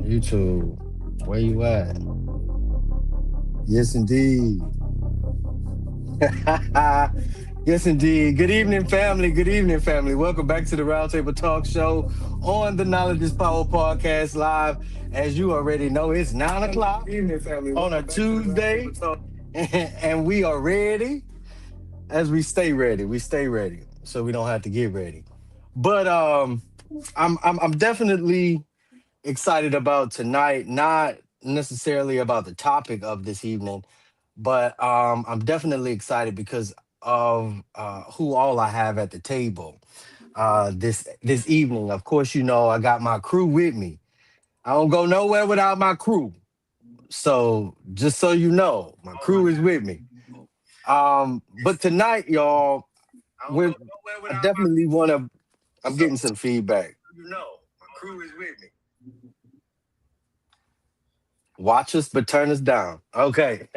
YouTube, where you at? Yes, indeed. Yes, indeed. Good evening, family. Good evening, family. Welcome back to the Roundtable Talk Show on the Knowledge is Power podcast live. As you already know, it's 9 o'clock Good evening, family. on a Welcome back to the Tuesday, Roundtable Talk. and we are ready. As we stay ready, we stay ready, so we don't have to get ready. But I'm definitely excited about tonight. Not necessarily about the topic of this evening, but I'm definitely excited because of who all I have at the table this evening. Of course, you know I got my crew with me. I don't go nowhere without my crew. So just so you know, my Oh my crew is with me. But goodness. tonight, y'all, I don't go we're nowhere I without my definitely want to. I'm so getting some feedback. you know. My crew is with me. Watch us, but turn us down. Okay.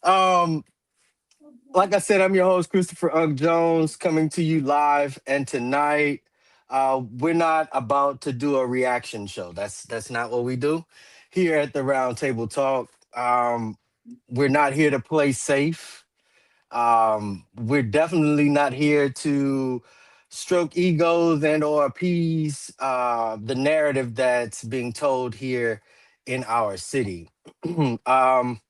um, like I said, I'm your host, Christopher Ugg Jones, coming to you live. And tonight, we're not about to do a reaction show. That's not what we do here at the Round Table Talk. We're not here to play safe. We're definitely not here to stroke egos and or appease the narrative that's being told here in our city. um,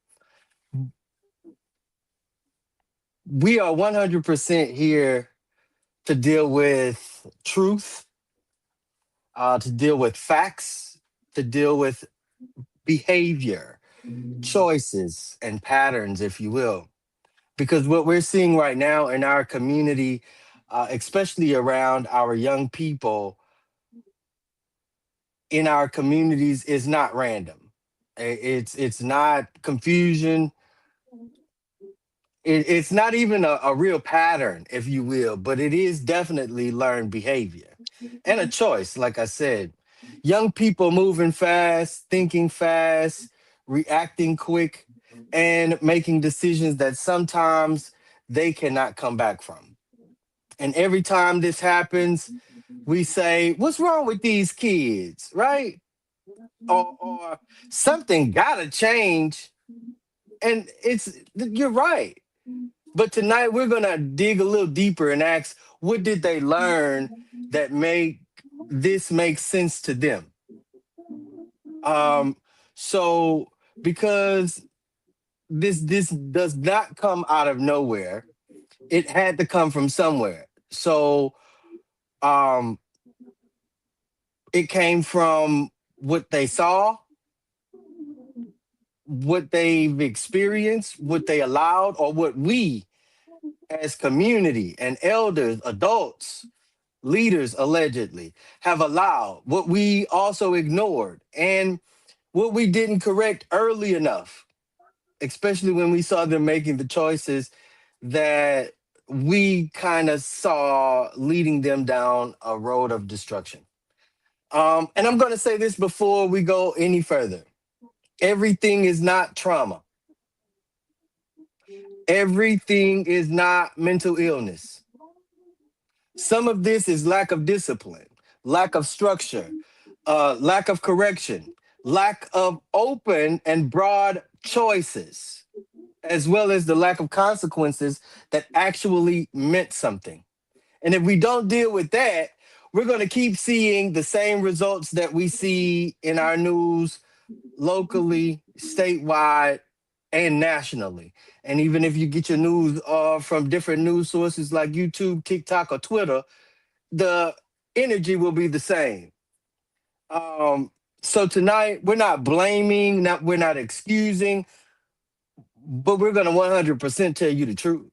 we are 100% here to deal with truth, to deal with facts, to deal with behavior, choices, and patterns, if you will. Because what we're seeing right now in our community, especially around our young people in our communities, is not random. It's not confusion. It's not even a real pattern, if you will, but it is definitely learned behavior and a choice. Like I said, young people moving fast, thinking fast, reacting quick, and making decisions that sometimes they cannot come back from. And every time this happens, we say, "What's wrong with these kids?" Right? Or something gotta change. And you're right. But tonight we're gonna dig a little deeper and ask, what did they learn that make this make sense to them? Um, so because this does not come out of nowhere, it had to come from somewhere. So um, it came from what they saw, what they've experienced, what they allowed, or what we as community and elders, adults, leaders allegedly have allowed, what we also ignored, and what we didn't correct early enough, especially when we saw them making the choices that we kind of saw leading them down a road of destruction. And I'm going to say this before we go any further: everything is not trauma, everything is not mental illness. Some of this is lack of discipline, lack of structure, lack of correction, lack of open and broad choices, as well as the lack of consequences that actually meant something. And if we don't deal with that, we're going to keep seeing the same results that we see in our news locally, statewide, and nationally. And even if you get your news from different news sources like YouTube, TikTok, or Twitter, the energy will be the same. Um, so tonight we're not blaming, not we're not excusing, but we're gonna 100% tell you the truth.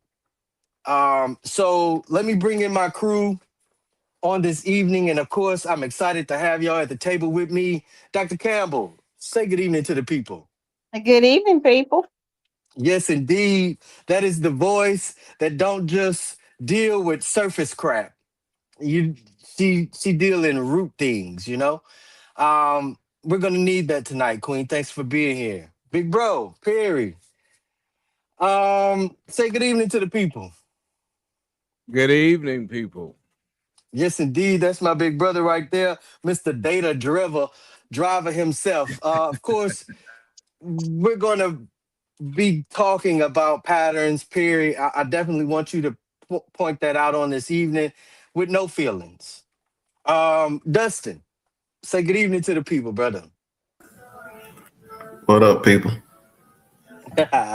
So let me bring in my crew on this evening, and of course, I'm excited to have y'all at the table with me. Dr. Campbell, say good evening to the people. Good evening, people. Yes, indeed, that is the voice that don't just deal with surface crap. You, she deal in root things, you know. We're gonna need that tonight, Queen. Thanks for being here. Big bro, Perry. Say good evening to the people. Good evening, people. Yes, indeed. That's my big brother right there, Mr. Data Driver. driver himself. Of course, we're going to be talking about patterns, period. I definitely want you to point that out on this evening with no feelings. Dustin, say good evening to the people, brother. What up, people?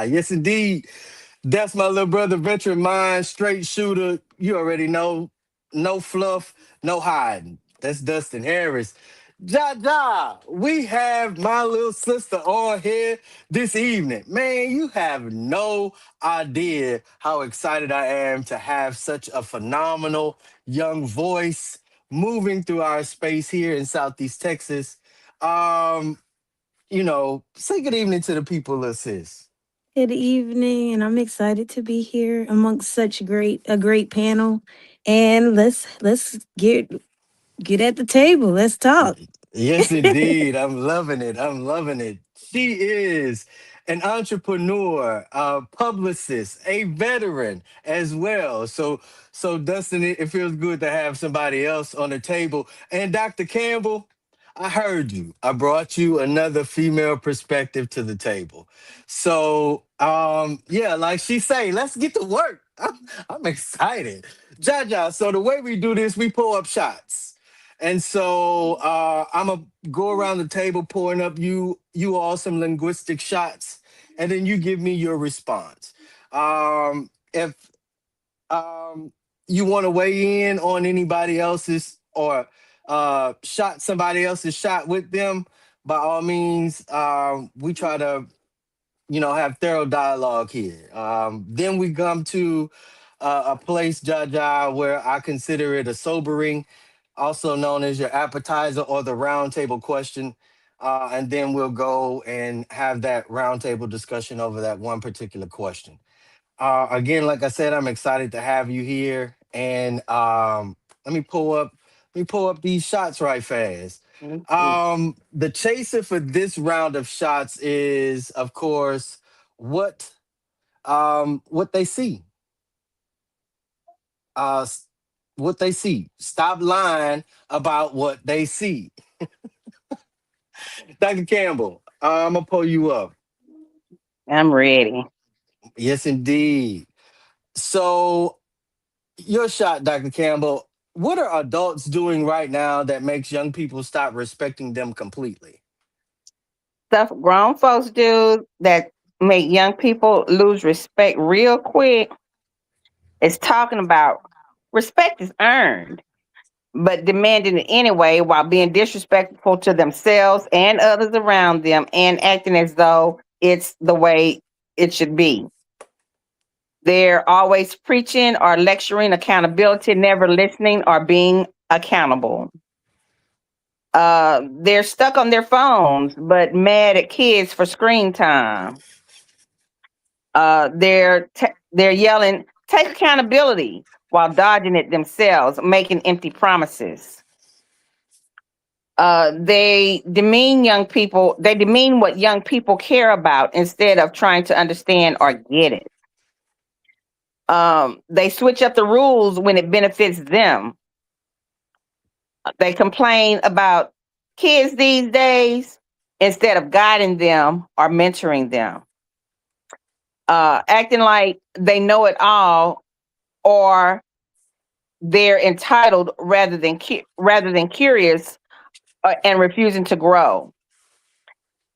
Yes, indeed. That's my little brother, veteran mind, straight shooter. You already know. No fluff, no hiding. That's Dustin Harris. Ja, we have my little sister on here this evening. Man, you have no idea how excited I am to have such a phenomenal young voice moving through our space here in Southeast Texas. Um, say good evening to the people, little sis. Good evening, and I'm excited to be here amongst such great panel. And let's get at the table. Let's talk. Yes, indeed. I'm loving it. I'm loving it. She is an entrepreneur, a publicist, a veteran as well. So Dustin, it feels good to have somebody else on the table. And Dr. Campbell, I heard you. I brought you another female perspective to the table. So yeah, like she say, let's get to work. I'm excited. Jaja, so the way we do this, we pull up shots. And so I'm gonna go around the table pouring up you all some linguistic shots, and then you give me your response. If you want to weigh in on anybody else's or shot somebody else's shot with them, by all means, we try to have thorough dialogue here. Then we come to a place, Jaja, where I consider it a sobering, also known as your appetizer or the round table question. And then we'll go and have that round table discussion over that one particular question. Again, like I said, I'm excited to have you here. And let me pull up these shots right fast. The chaser for this round of shots is, of course, what what they see. Uh s- what they see. Stop lying about what they see. Dr. Campbell, I'm gonna pull you up. I'm ready. Yes, indeed. So your shot, Dr. Campbell. What are adults doing right now that makes young people stop respecting them completely? Stuff grown folks do that make young people lose respect real quick is talking about respect is earned, but demanding it anyway while being disrespectful to themselves and others around them and acting as though it's the way it should be. They're always preaching or lecturing accountability, never listening or being accountable. They're stuck on their phones, but mad at kids for screen time. They're yelling, "Take accountability," while dodging it themselves, making empty promises. They demean young people. They demean what young people care about instead of trying to understand or get it. They switch up the rules when it benefits them. They complain about kids these days instead of guiding them or mentoring them. Acting like they know it all or they're entitled rather than curious and refusing to grow.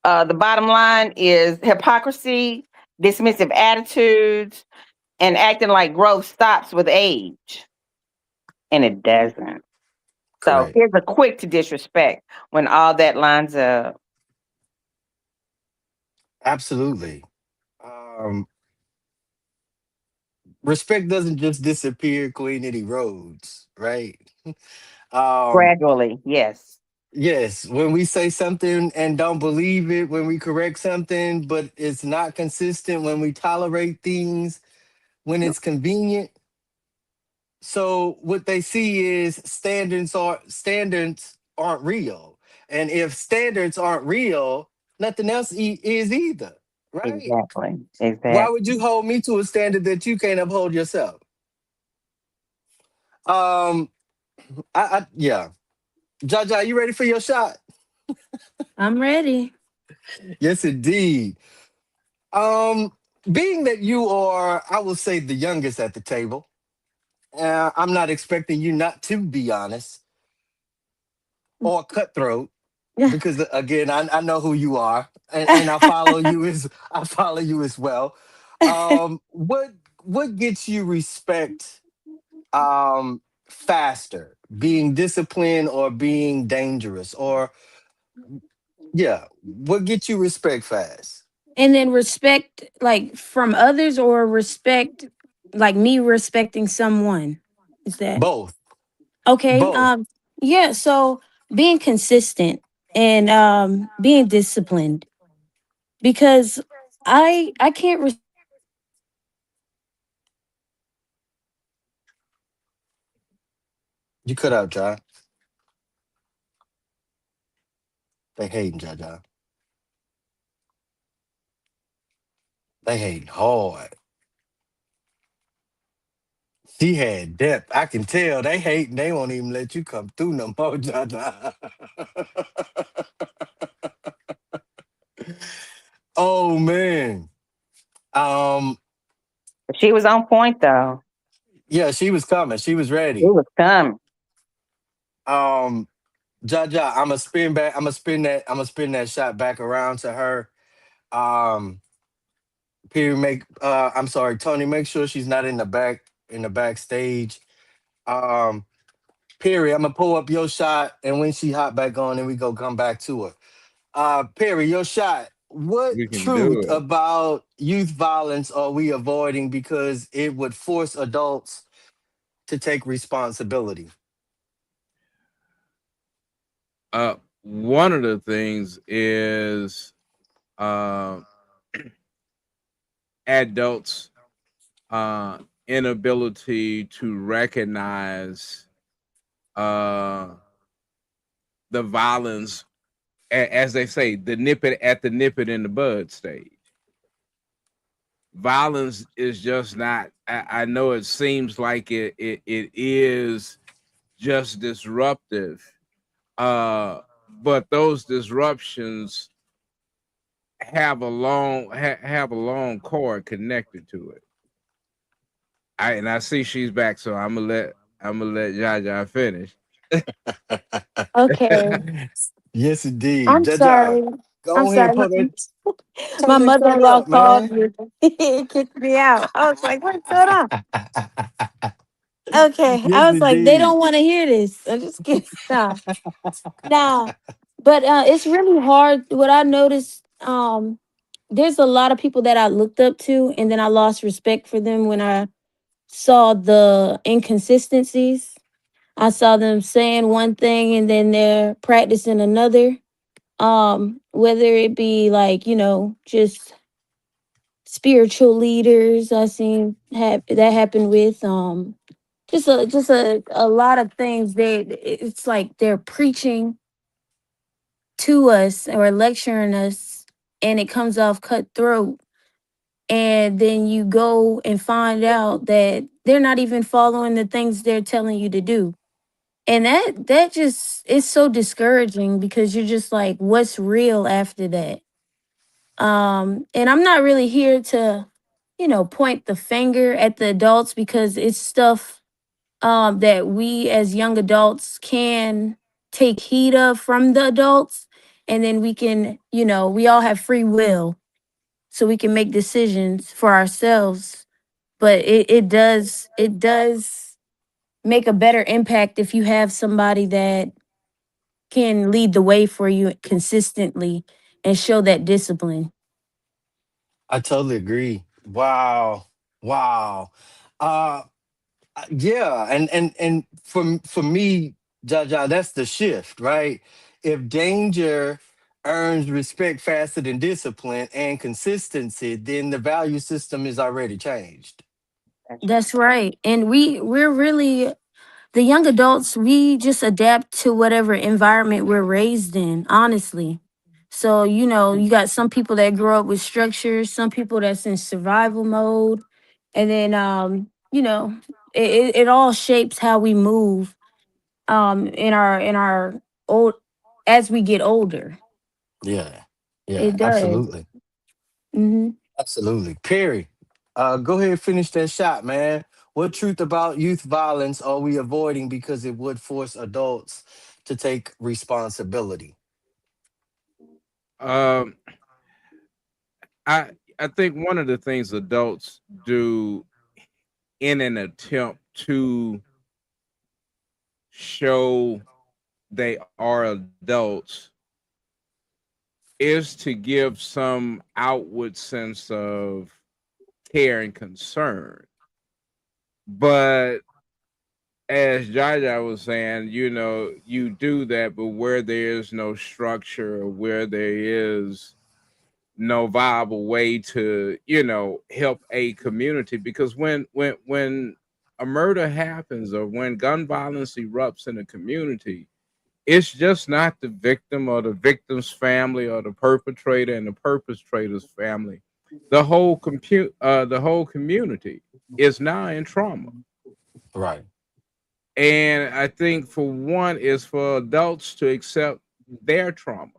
The bottom line is hypocrisy, dismissive attitudes, and acting like growth stops with age, and it doesn't. So Correct. here's a quick to disrespect when all that lines up. Absolutely. Um, Respect doesn't just disappear, Queen. It erodes, right? Um, Gradually, yes. yes, when we say something and don't believe it, when we correct something, but it's not consistent, when we tolerate things, when it's convenient. So what they see is standards aren't real. And if standards aren't real, nothing else is either, right? Exactly. Why Exactly. would you hold me to a standard that you can't uphold yourself? Um, yeah. Jaja, you ready for your shot? I'm ready. Yes, indeed. Um, Being that you are, I will say, the youngest at the table, I'm not expecting you not to be honest or cutthroat because again, I know who you are, and I follow you as I follow you as well. What gets you respect faster, being disciplined or being dangerous, or yeah, what gets you respect fast? And then respect like from others or respect like me respecting someone. Is that Both, okay? both. Yeah, so being consistent and being disciplined because I can't respect someone who's not consistent and You cut out, John. They hating, Jaja. They hating hard. She had depth. I can tell they hating. They won't even let you come through no more, Jaja. Oh man. Um. She was on point though. Yeah, she was coming. She was It ready. was coming. Um. Jaja, I'm gonna spin back. I'm gonna spin that. I'm gonna spin that shot back around to her. Um. Peter, make. I'm sorry, Tony. Make sure she's not in the backstage. Um. Perry, I'm gonna pull up your shot, and when she hop back on, then we go come back to her. Perry, your shot. What We can do truth it. about youth violence are we avoiding because it would force adults to take responsibility? One of the things is uh, adults' uh, inability to recognize uh, the violence, as they say, the nip it in the bud stage. Violence is just not. I know it seems like it is just disruptive, but those disruptions have a long cord connected to it. I see she's back, so I'm gonna let Jaja finish. okay. Yes, indeed. I'm Jaja, sorry. I'm go ahead, sorry. pull that, My turn that cut mother-in-law up, called man. me. Kicked me out. I was like, what's going on? Okay. Yes, I was like, they don't indeed. want to hear this. I'm just kidding. Nah. Nah. But it's really hard. What I noticed, there's a lot of people that I looked up to, and then I lost respect for them when I saw the inconsistencies. I saw them saying one thing and then they're practicing another. Whether it be like, just spiritual leaders I seen that happen with just a lot of things. It's like they're preaching to us or lecturing us and it comes off cutthroat, and then you go and find out that they're not even following the things they're telling you to do. And that just is so discouraging because you're just like, what's real after that? And I'm not really here to, point the finger at the adults because it's stuff that we as young adults can take heed of from the adults. And then we can, we all have free will. So we can make decisions for ourselves. But it does make a better impact if you have somebody that can lead the way for you consistently and show that discipline. I totally agree. Wow. Wow. Uh yeah, and for me, Jaja, that's the shift, right? If danger earns respect faster than discipline and consistency, then the value system is already changed. That's That's right. And we're really the young adults, we just adapt to whatever environment we're raised in, honestly. So, you got some people that grow up with structure, some people that's in survival mode, and then it all shapes how we move in our old as we get older. Yeah. Yeah. It does. Absolutely. Hmm. Absolutely. Perry, go ahead and finish that shot, man. What truth about youth violence are we avoiding because it would force adults to take responsibility? Um, I think one of the things adults do in an attempt to show they are adults is to give some outward sense of care and concern. But as Jaja was saying, you do that, but where there is no structure or where there is no viable way to, help a community, because when a murder happens or when gun violence erupts in a community, it's just not the victim or the victim's family or the perpetrator and the perpetrator's family. The whole community is now in trauma. Right. And I think for one is for adults to accept their trauma,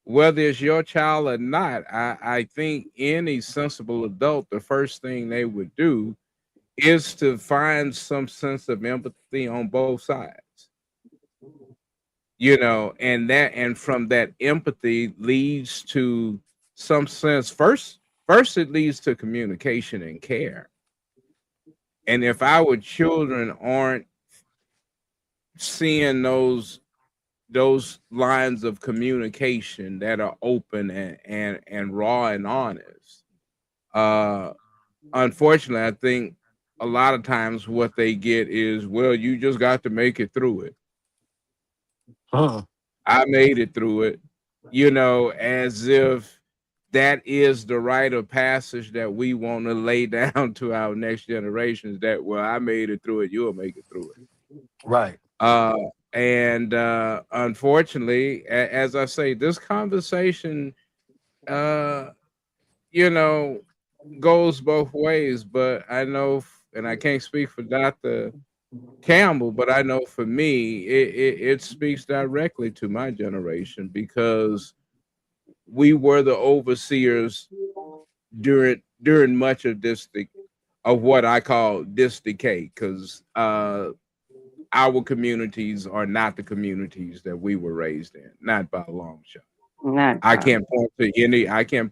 whether it's your child or not. I think any sensible adult, the first thing they would do is to find some sense of empathy on both sides, and from that empathy leads to some sense. First it leads to communication and care. And if our children aren't seeing those lines of communication that are open and raw and honest, uh unfortunately I think a lot of times what they get is, well, you just got to make it through it. Huh. I made it through it, as if that is the rite of passage that we want to lay down to our next generations, that, well, I made it through it, you'll make it through it. Right. uh and unfortunately, as I say, this conversation, uh you know goes both ways. But I know, and I can't speak for Dr. Campbell, but I know for me, it speaks directly to my generation, because we were the overseers during much of of what I call this decay, because our communities are not the communities that we were raised in, not by a long shot. Not I all. can't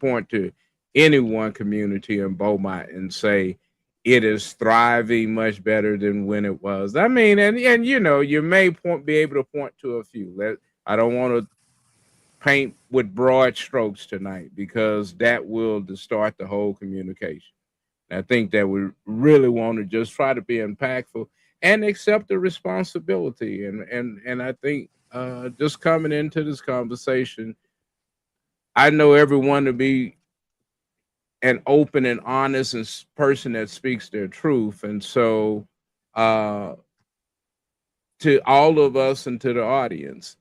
point to any one community in Beaumont and say it is thriving much better than when it was. I mean, and you may be able to point to a few. I don't want to paint with broad strokes tonight, because that will distort the whole communication. I think that we really want to just try to be impactful and accept the responsibility. And I think, just coming into this conversation, I know everyone to be an open and honest person that speaks their truth. And so, uh, to all of us and to the audience,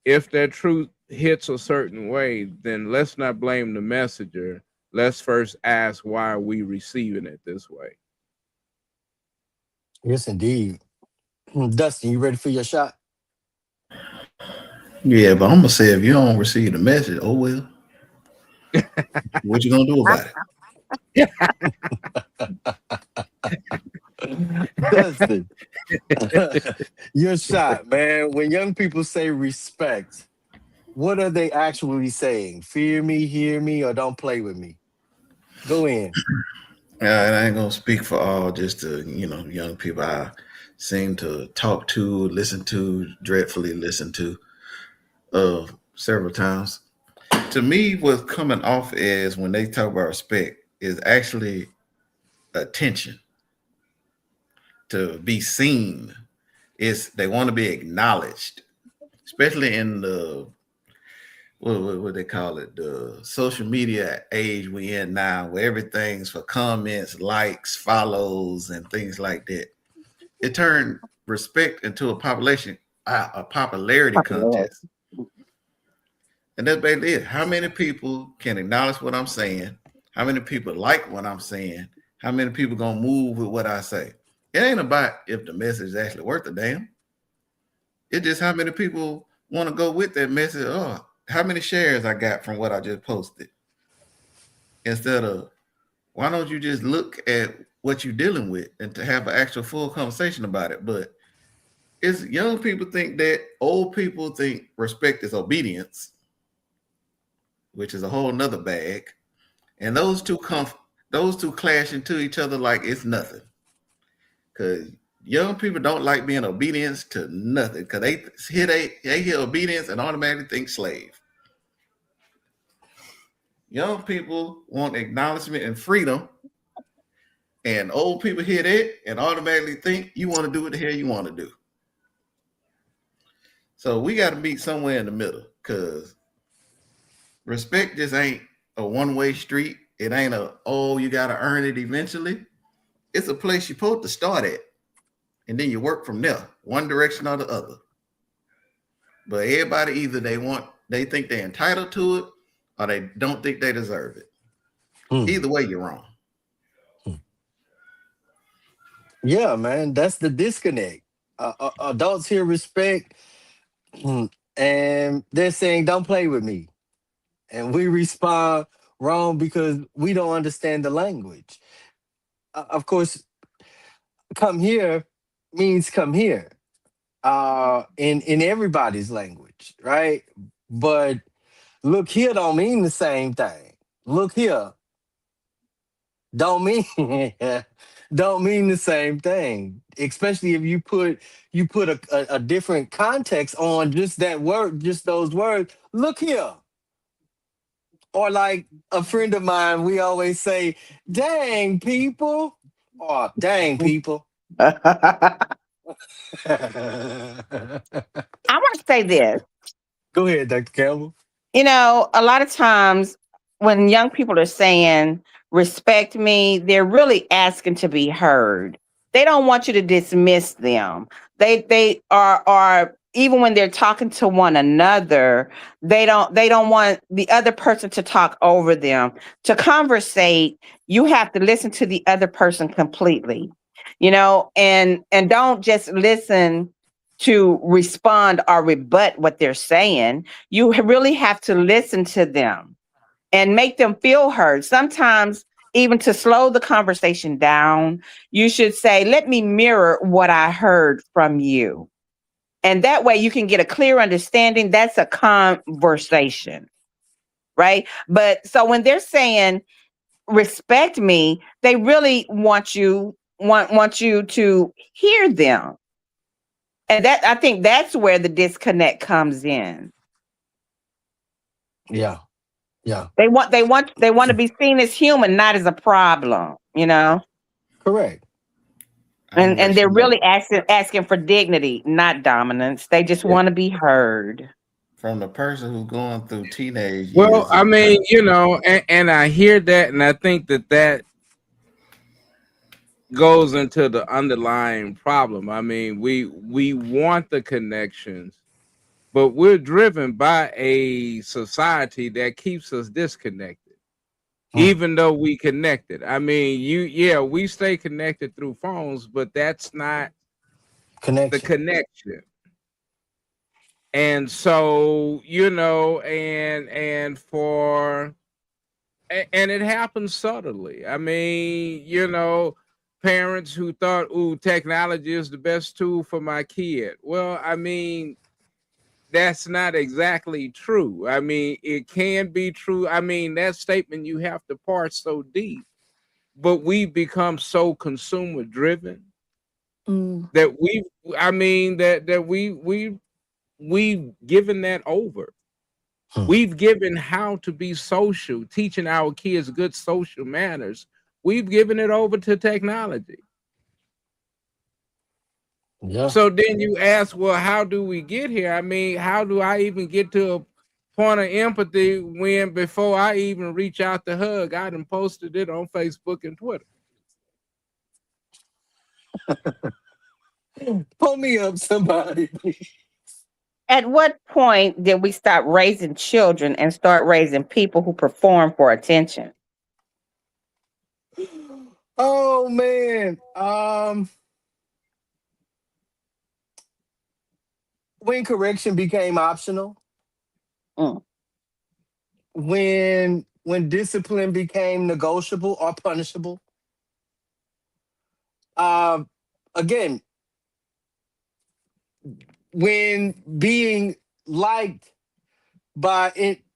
if that truth hits a certain way, then let's not blame the messenger. Let's first ask, why are we receiving it this way? Yes, indeed. Dustin, you ready for your shot? Yeah, but I'm gonna say if you don't receive the message, oh well, what you gonna do about it? Dustin, your shot, man. When young people say respect, what are they actually saying? Fear me, hear me, or don't play with me? Go in. And I ain't gonna speak for all, just the young people I seem to talk to, listen to, dreadfully listen to, several times. To me, what's coming off is when they talk about respect is actually attention to be seen. Is they want to be acknowledged, especially in the what they call it, the social media age we in now, where everything's for comments, likes, follows, and things like that. It turned respect into a popularity Popular. contest, and that's basically it. How many people can acknowledge what I'm saying? How many people like what I'm saying? How many people gonna move with what I say? It ain't about if the message is actually worth a damn. It's just how many people want to go with that message. Oh, how many shares I got from what I just posted. Instead of, why don't you just look at what you're dealing with and to have an actual full conversation about it? But it's young people think that old people think respect is obedience, which is a whole nother bag. And those two clash into each other like it's nothing. Cause young people don't like being obedience to nothing. Cause they hear obedience and automatically think slave. Young people want acknowledgement and freedom, and old people hear that and automatically think you want to do what the hell you want to do. So we got to meet somewhere in the middle, because respect just ain't a one-way street. It ain't you got to earn it eventually. It's a place you're supposed to start at, and then you work from there, one direction or the other. But everybody, either they think they're entitled to it, or they don't think they deserve it. Either way, you're wrong. Yeah, man, that's the disconnect. Adults hear respect, and they're saying, "Don't play with me," and we respond wrong because we don't understand the language. Of course, "come here" means "come here," in everybody's language, right? But "look here" don't mean the same thing. "Look here" don't mean don't mean the same thing, especially if you put a different context on just that word, just those words. "Look here." Or like a friend of mine, we always say, "Dang people," or "Dang people." I want to say this. Go ahead, Dr. Campbell. A lot of times when young people are saying respect me, they're really asking to be heard. They don't want you to dismiss them. They are even when they're talking to one another, they don't want the other person to talk over them. To conversate, you have to listen to the other person completely. And don't just listen to respond or rebut what they're saying. You really have to listen to them and make them feel heard. Sometimes, even to slow the conversation down, you should say, "Let me mirror what I heard from you." And that way you can get a clear understanding. That's a conversation, right? But so when they're saying respect me, they really want you to hear them. And that, I think, that's where the disconnect comes in. Yeah, yeah, They want to be seen as human, not as a problem. correct. I want to And let they're you know, really asking for dignity, not dominance. They just Yeah, want to be heard. from the person who's going through teenage Well, years I of mean, trying. and I hear that, and I think that goes into the underlying problem. I mean, we want the connections, but we're driven by a society that keeps us disconnected, mm, even though we connected. I mean, yeah, we stay connected through phones, but that's not the connection. connection. And so, and it happens subtly. I mean, parents who thought, "Ooh, technology is the best tool for my kid." Well, I mean, that's not exactly true. I mean, it can be true. I mean, that statement you have to parse so deep, but we become so consumer driven Mm. that I mean, that we've given that over. Hmm. We've given how to be social, teaching our kids good social manners. We've given it over to technology. Yeah. So then you ask, well, how do we get here? I mean, how do I even get to a point of empathy when before I even reach out to hug, I done posted it on Facebook and Twitter? Pull me up, somebody. At what point did we stop raising children and start raising people who perform for attention? Oh man. When correction became optional. Mm. when discipline became negotiable or punishable. Um, Again, when being liked by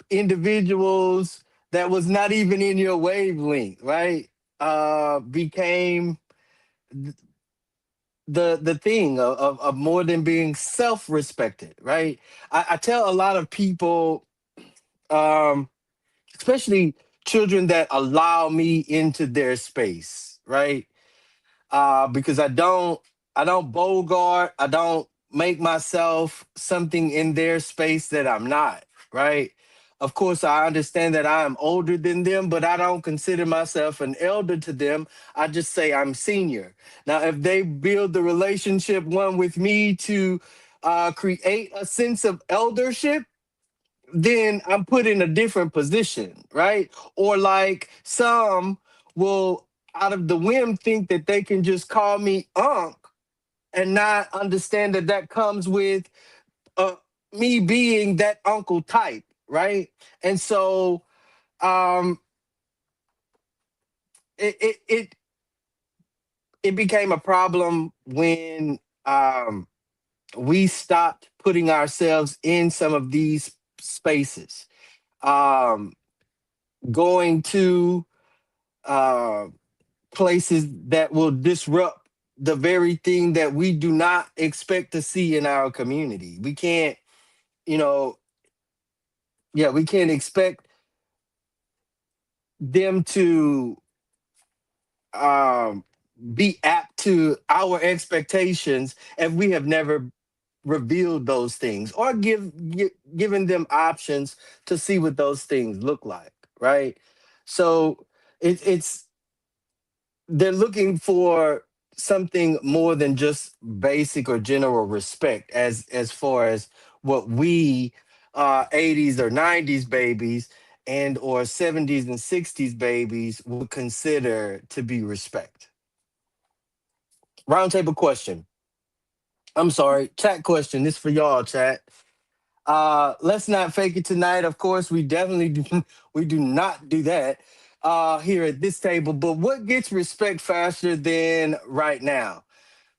individuals that was not even in your wavelength, right? Became the thing of more than being self-respected, right? I tell a lot of people, um, especially children that allow me into their space, right? Because I don't bogart, I don't make myself something in their space that I'm not, right? Of course, I understand that I am older than them, but I don't consider myself an elder to them. I just say I'm senior. Now, if they build the relationship one with me to create a sense of eldership, then I'm put in a different position, right? Or like some will, out of the whim, think that they can just call me Unc and not understand that that comes with uh, me being that uncle type, right? And so um, it, it it it became a problem when we stopped putting ourselves in some of these spaces. Um, Going to uh, places that will disrupt the very thing that we do not expect to see in our community. We can't, you know, yeah, we can't expect them to um, be apt to our expectations if we have never revealed those things or given them options to see what those things look like, right? So it's they're looking for something more than just basic or general respect as far as what we 80s or 90s babies and or 70s and 60s babies would consider to be respect. Roundtable question. I'm sorry, chat question. This for y'all, chat. Let's not fake it tonight. Of course, we definitely do, we do not do that here at this table. But what gets respect faster than right now?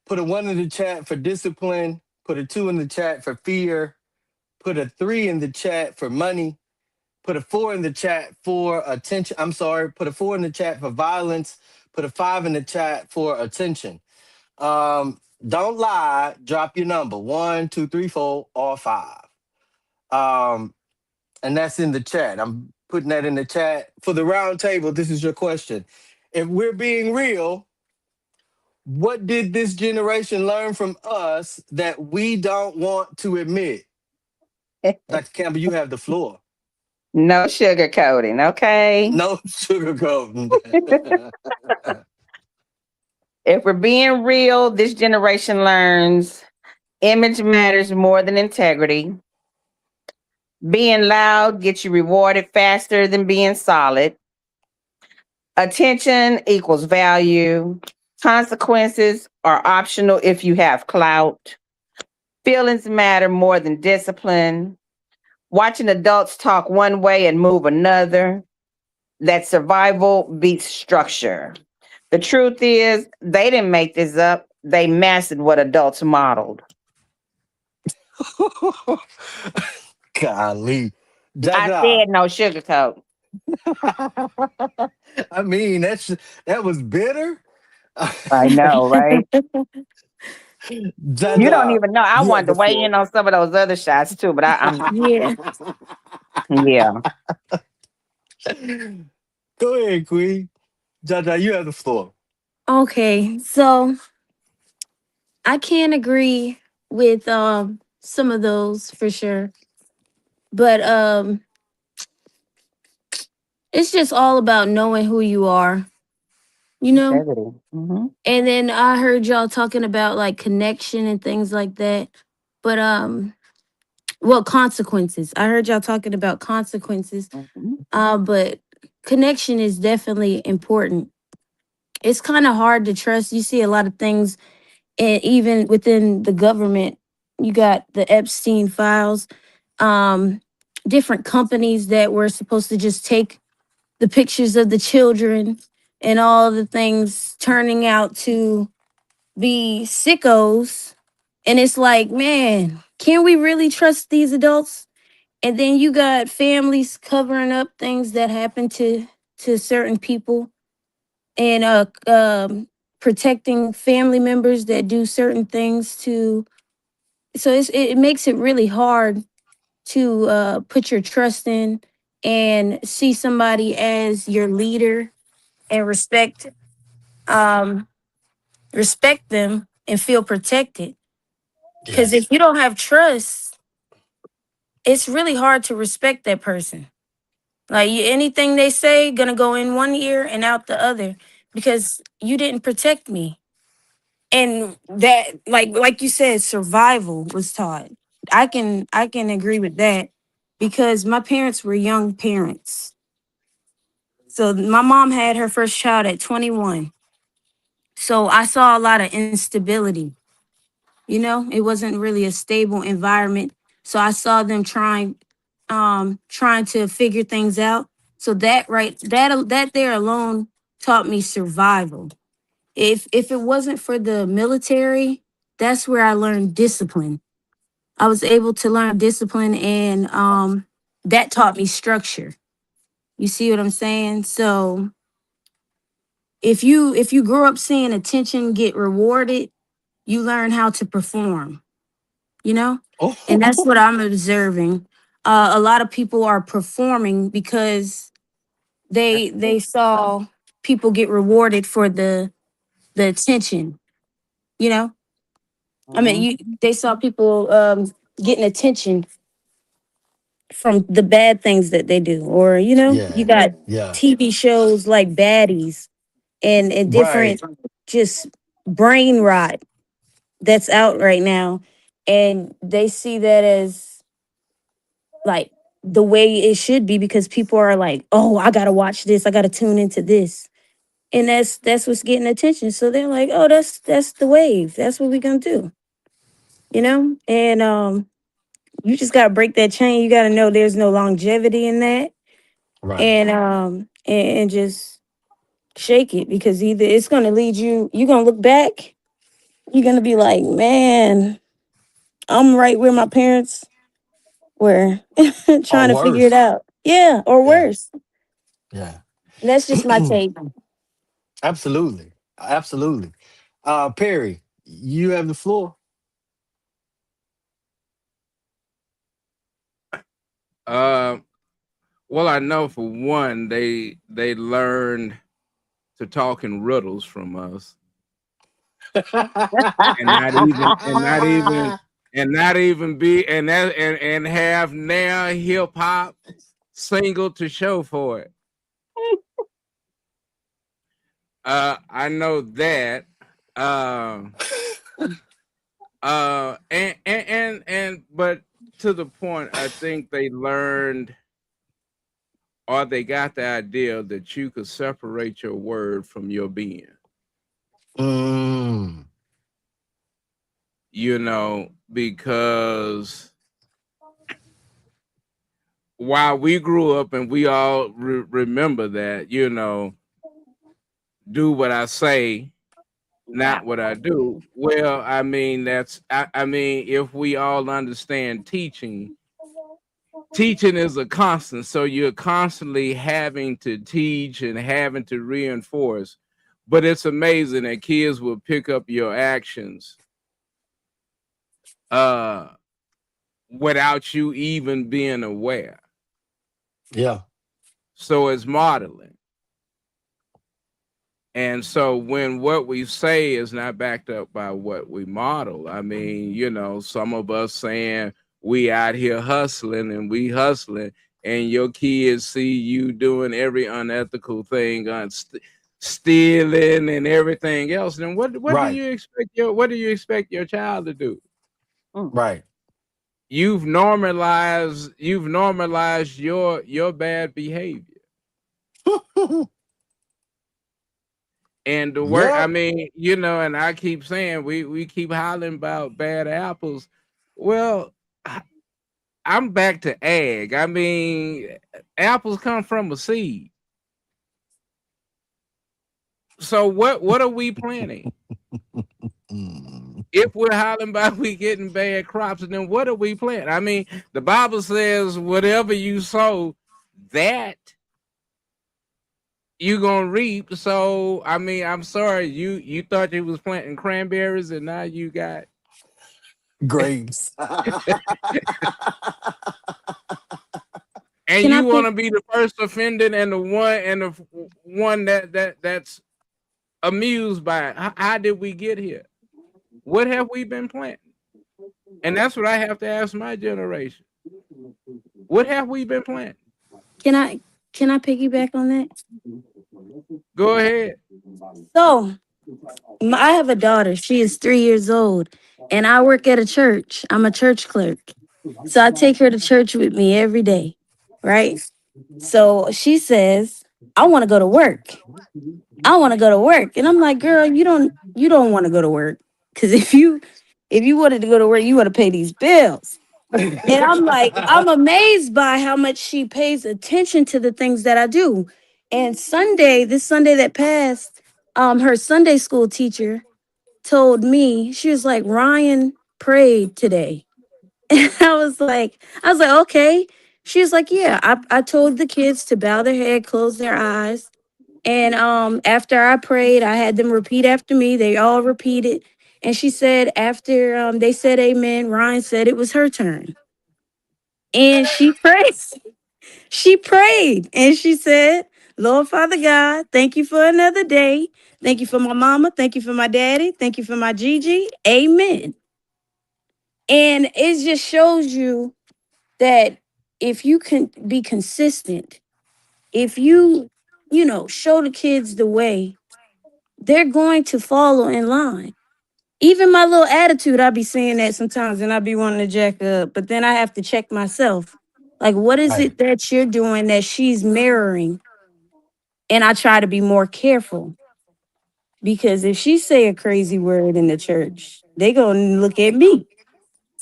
Put a one in the chat for discipline. Put a two in the chat for fear. Put a three in the chat for money. Put a four in the chat for attention. I'm sorry. Put a four in the chat for violence. Put a five in the chat for attention. Don't lie. Drop your number one, two, three, four, or five. Um, and that's in the chat. I'm putting that in the chat for the round table. This is your question. If we're being real, what did this generation learn from us that we don't want to admit? Dr. Campbell, you have the floor. No sugarcoating, okay? No sugarcoating. If we're being real, this generation learns image matters more than integrity. Being loud gets you rewarded faster than being solid. Attention equals value. Consequences are optional if you have clout. Feelings matter more than discipline. Watching adults talk one way and move another. That survival beats structure. The truth is, they didn't make this up. They mastered what adults modeled. Golly. I Jaja. said no sugarcoat. I mean, that was bitter. I know, right? You don't Jaja, even know. I you have wanted to the weigh floor. in on some of those other shots too, but I'm Yeah. yeah. Go ahead, Queen. Jaja, you have the floor. Okay. So I can agree with some of those for sure. But it's just all about knowing who you are, you know? Integrity. Hmm. And then I heard y'all talking about like connection and things like that. But well, consequences. I heard y'all talking about consequences. Hmm. But connection is definitely important. It's kind of hard to trust. You see a lot of things, and even within the government, you got the Epstein files. Um, different companies that were supposed to just take the pictures of the children and all the things turning out to be sickos. And it's like, man, can we really trust these adults? And then you got families covering up things that happen to certain people, and protecting family members that do certain things to. So it makes it really hard to put your trust in and see somebody as your leader and um respect them and feel protected. Because if Yes. you don't have trust, it's really hard to respect that person. Like anything they say gonna go in one ear and out the other because you didn't protect me. And that, like you said, survival was taught. I can agree with that because my parents were young parents. So my mom had her first child at 21. So I saw a lot of instability. It wasn't really a stable environment. So I saw them trying to figure things out. So that there alone taught me survival. If it wasn't for the military, that's where I learned discipline. I was able to learn discipline, and that taught me structure. You see what I'm saying? So if you grow up seeing attention get rewarded, you learn how to perform, you know? And that's Oh, what I'm observing. A lot of people are performing because they saw people get rewarded for the attention, you know? I mean, Mhm. they saw people getting attention from the bad things that they do, or you yeah, got yeah. TV shows like Baddies and different Right, just brain rot that's out right now, and they see that as like the way it should be because people are like, oh, I gotta watch this, I gotta tune into this, and that's what's getting attention. So they're like, oh, that's the wave, that's what we're gonna do, and you just gotta break that chain. You gotta know there's no longevity in that, right. and just shake it because either it's gonna lead you're gonna look back, you're gonna be like, man, I'm right where my parents were Or trying to figure it worse. out. Yeah, or Yeah, worse. yeah. And that's just my take. Absolutely, absolutely. Perry, you have the floor. Uh, well, I know for one, they learned to talk in riddles from us, and not even be and have now hip hop single to show for it. I know that. Um, but to the point, I think they learned or they got the idea that you could separate your word from your being. Mm, Because while we grew up and we all remember that, do what I say, not what I do. Well, I mean, I mean, if we all understand teaching is a constant. So you're constantly having to teach and having to reinforce. But it's amazing that kids will pick up your actions uh without you even being aware. yeah, So it's modeling. And so when what we say is not backed up by what we model, I mean, some of us saying we out here hustling and we hustling, and your kids see you doing every unethical thing, stealing and everything else. Then right, what do you expect your child to do? Mm. right. You've normalized your bad behavior. And the work, I Yep. mean, and I keep saying we keep hollering about bad apples. Well, I I'm back to ag. I mean, apples come from a seed. So what are we planting? Mm. If we're hollering about we getting bad crops, and then what are we planting? I mean, the Bible says whatever you sow, that you gonna reap. So I mean, I'm sorry, you thought you was planting cranberries, and now you got Grapes. and Can I you want pick to be the first offended and the one that's amused by it. How did we get here? What have we been planting? And that's what I have to ask my generation. What have we been planting? can I can I piggyback on that? Go ahead. So I have a daughter. She is 3 years old, and I work at a church. I'm a church clerk. So I take her to church with me every day, right? So she says, "I want to go to work. I want to go to work." And I'm like, "Girl, you don't want to go to work because if you wanted to go to work, you want to pay these bills." And I'm like, I'm amazed by how much she pays attention to the things that I do. And this Sunday that passed, her Sunday school teacher told me, she was like, Ryan prayed today. And I was like, okay. She was like, yeah, I told the kids to bow their head, close their eyes. And after I prayed, I had them repeat after me. They all repeated. And she said, after they said amen, Ryan said it was her turn. And she prayed. She prayed and she said, Lord Father God, thank you for another day. Thank you for my mama. Thank you for my daddy. Thank you for my Gigi. Amen. And it just shows you that if you can be consistent, if you show the kids the way, they're going to follow in line. Even my little attitude, I be saying that sometimes and I be wanting to jack up, but then I have to check myself. Like, what is Right. it that you're doing that she's mirroring? And I try to be more careful because if she say a crazy word in the church, they gonna look at me.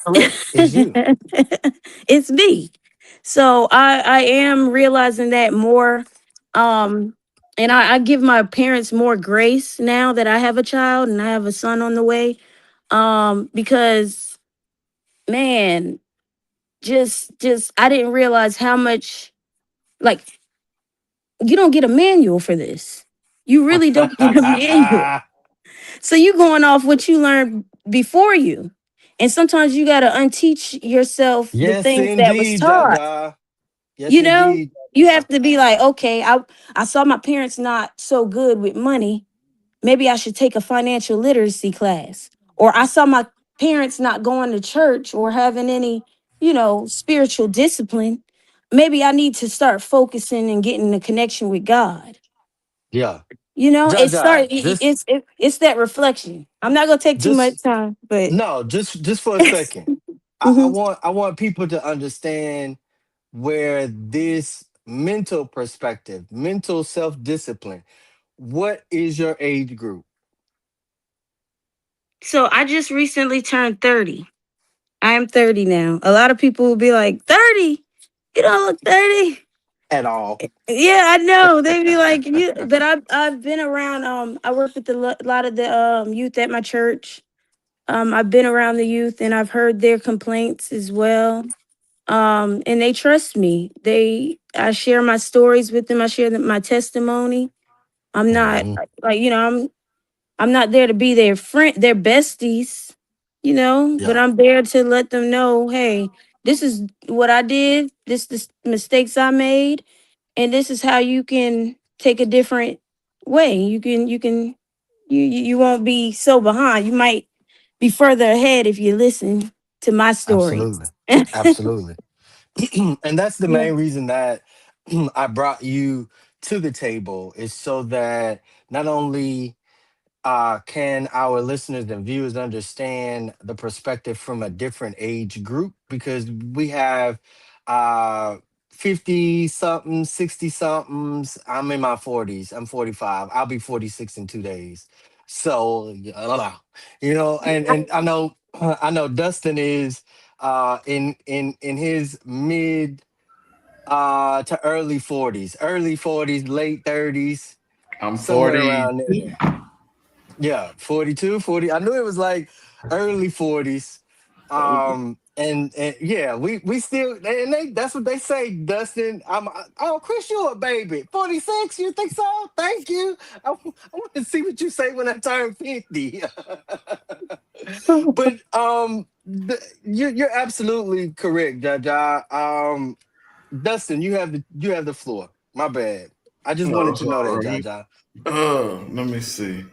Correct. It's you. It's me. So I am realizing that more. Um, and I give my parents more grace now that I have a child and I have a son on the way. Because man, just I didn't realize how much, like, you don't get a manual for this. You really don't get a manual. So you going off what you learned before you. And sometimes you got to unteach yourself the Yes, things that was indeed, taught. Jaja. Yes, You know, indeed. you have to be like, okay, I saw my parents not so good with money. Maybe I should take a financial literacy class. Or I saw my parents not going to church or having any, spiritual discipline. Maybe I need to start focusing and getting a connection with God. Yeah. It Jaja, start it's that reflection. I'm not gonna take too much just time, but no, just for a second. I Mhm. want people to understand where this mental perspective, mental self-discipline, what is your age group So I just recently turned 30. I am 30 now. A lot of people will be like, 30? You don't look 30. at all? Yeah, I know. They be like, you, but I've been around. I work with a lot of the youth at my church. I've been around the youth and I've heard their complaints as well. And they trust me. I share my stories with them. I share my testimony. I'm not Mhm. like, I'm not there to be their friend, their besties, but Yeah, I'm there to let them know, hey, this is what I did, this mistakes I made, and this is how you can take a different way. You won't be so behind. You might be further ahead if you listen to my stories. absolutely. Absolutely. And that's the Yeah. main reason that I brought you to the table is so that not only can our listeners and viewers understand the perspective from a different age group because we have uh 50 something 60 somethings. I'm in my 40s. I'm 45. I'll be 46 in 2 days. So and I know Dustin is in his mid to early 40s, late 30s, I'm somewhere 40. around there. Yeah, 42, 40. I knew it was like early 40s. Baby. And yeah, we still, and that's what they say, Dustin. Oh, Chris, you a baby. 46, you think so? Thank you. I want to see what you say when I turn 50. But you're absolutely correct, Jaja. Dustin, you have the floor. My bad. I just No, wanted it's to know all that, right. Jaja. Let me see.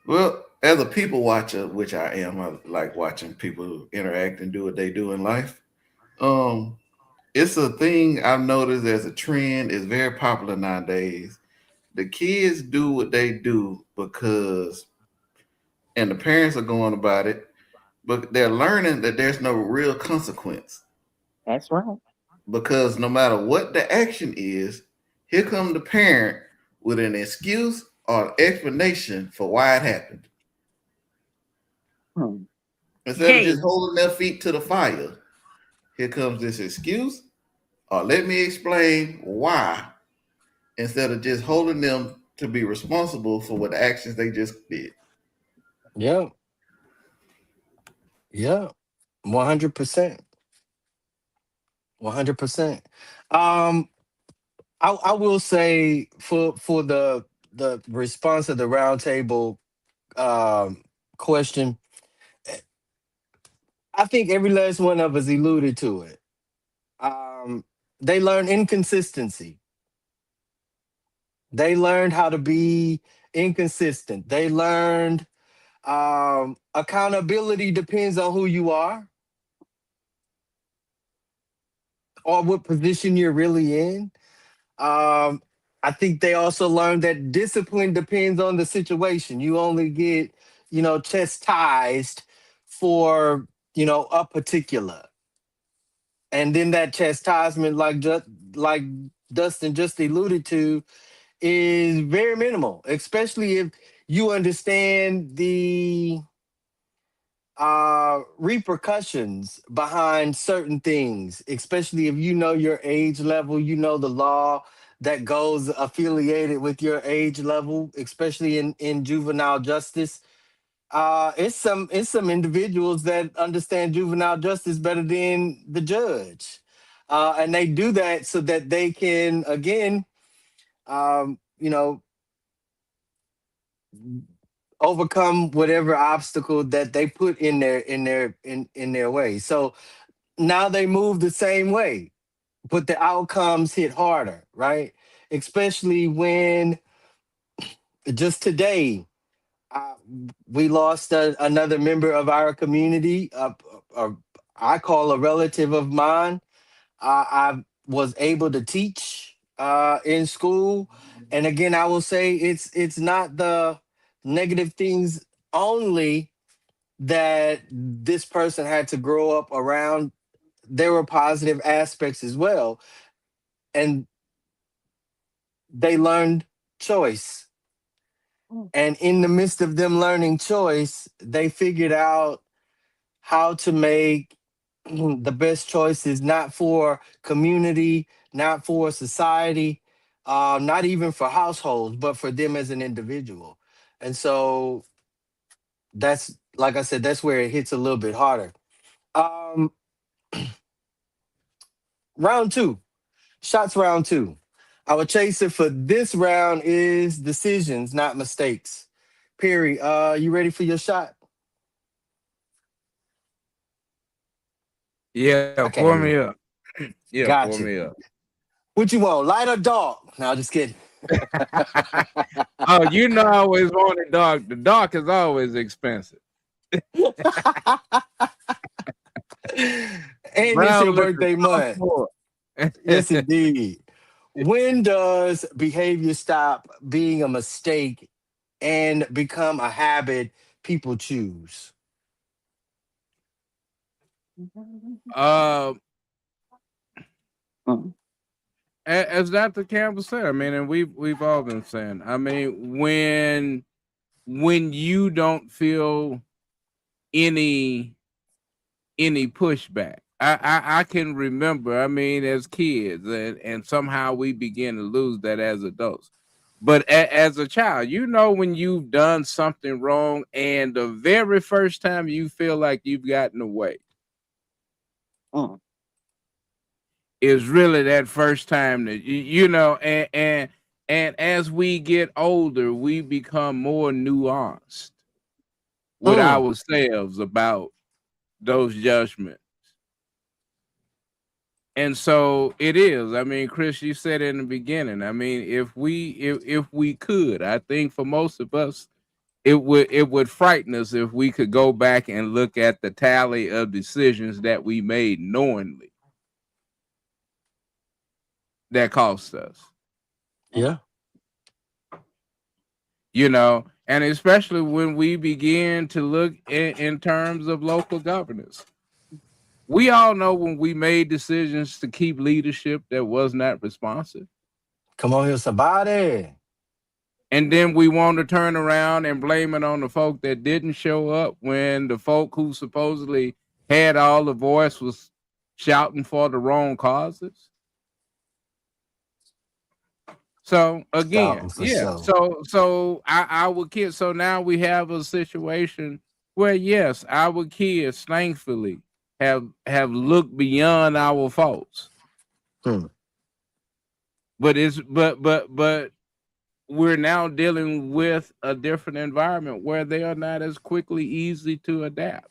Well, as a people watcher, which I am, I like watching people interact and do what they do in life. Um, it's a thing I've noticed as a trend. It's very popular nowadays. The kids do what they do because, and the parents are going about it, but they're learning that there's no real consequence That's right. because no matter what the action is, here comes the parent with an excuse or an explanation for why it happened. Hmm. Instead of Hey, just holding their feet to the fire, here comes this excuse or let me explain why instead of just holding them to be responsible for what actions they just did. Yeah, yeah. 100%. 100%. Um, I will say for the response of the roundtable um question, I think every last one of us alluded to it. Um, they learned inconsistency. They learned how to be inconsistent. They learned accountability depends on who you are or what position you're really in. Um, I think they also learned that discipline depends on the situation. You only get, chastised for, a particular. And then that chastisement, like Dustin just alluded to, is very minimal, especially if you understand the repercussions behind certain things, especially if you know your age level, you know the law that goes affiliated with your age level, especially in juvenile justice. It's some individuals that understand juvenile justice better than the judge. And they do that so that they can again, um, you know, overcome whatever obstacle that they put in their way. So now they move the same way, but the outcomes hit harder, right? Especially when just today uh, we lost another member of our community. I call a relative of mine. I was able to teach in school, and again, I will say it's not the negative things only that this person had to grow up around. There were positive aspects as well, and they learned choice. And in the midst of them learning choice, they figured out how to make the best choices, not for community, not for society, not even for households, but for them as an individual. And so that's, like I said, that's where it hits a little bit harder. Um, round two, shots round two. Our chaser for this round is decisions, not mistakes. Perry, you ready for your shot? Yeah, I pour can't hear me you. up. Yeah, pour Gotcha. me up. What you want, light or dark? No, just kidding. Oh, you know I always wanted dark. The dark is always expensive. And it's your Brown liquor birthday costs month. more. Yes, indeed. When does behavior stop being a mistake and become a habit people choose? uh, Mm. as Dr. Campbell said, I mean, and we've all been saying, I mean, when you don't feel any any pushback. I can remember, I mean, as kids, and somehow we begin to lose that as adults. But as a child, you know, when you've done something wrong, and the very first time you feel like you've gotten away Mm. is really that first time that you know, and as we get older, we become more nuanced with Mm. ourselves about those judgments. And so it is. I mean, Chris, you said in the beginning. I mean, if we could, I think for most of us, it would frighten us if we could go back and look at the tally of decisions that we made knowingly that cost us. Yeah. You know, and especially when we begin to look in terms of local governance. We all know when we made decisions to keep leadership that was not responsive. Come on here, somebody. And then we want to turn around and blame it on the folk that didn't show up when the folk who supposedly had all the voice was shouting for the wrong causes. So again, Shouting for yeah. sure. Our kids. So now we have a situation where yes, our kids thankfully have looked beyond our faults. Hmm. But we're now dealing with a different environment where they are not as quickly easy to adapt.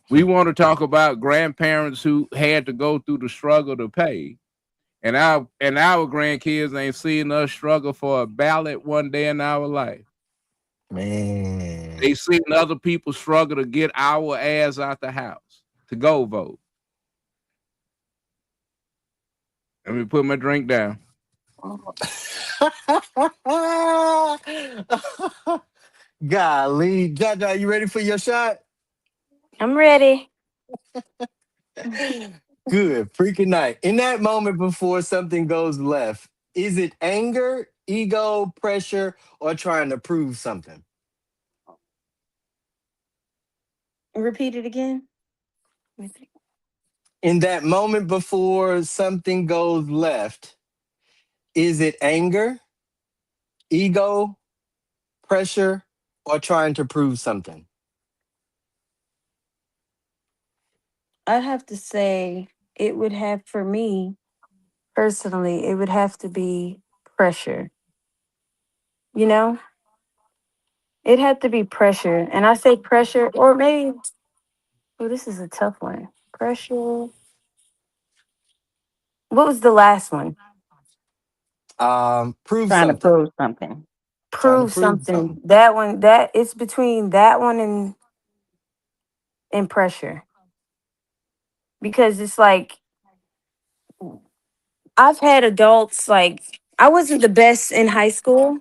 We want to talk about grandparents who had to go through the struggle to pay, and our grandkids ain't seen us struggle for a ballot one day in our life. Man. They seen other people struggle to get our ass out the house to go vote. Let me put my drink down. Golly. Jaja, you ready for your shot? I'm ready. Good freaking night. In that moment before something goes left, is it anger, ego, pressure, or trying to prove something? Repeat it again. In that moment before something goes left, is it anger, ego, pressure, or trying to prove something? I'd have to say it would have, for me personally, it would have to be pressure. You know, it had to be pressure. And I say pressure, or maybe, oh, this is a tough one. Pressure. What was the last one? Prove Trying to something. prove something. Trying to Prove prove something. something. That one, that it's between that one and pressure. Because it's like I've had adults like I wasn't the best in high school.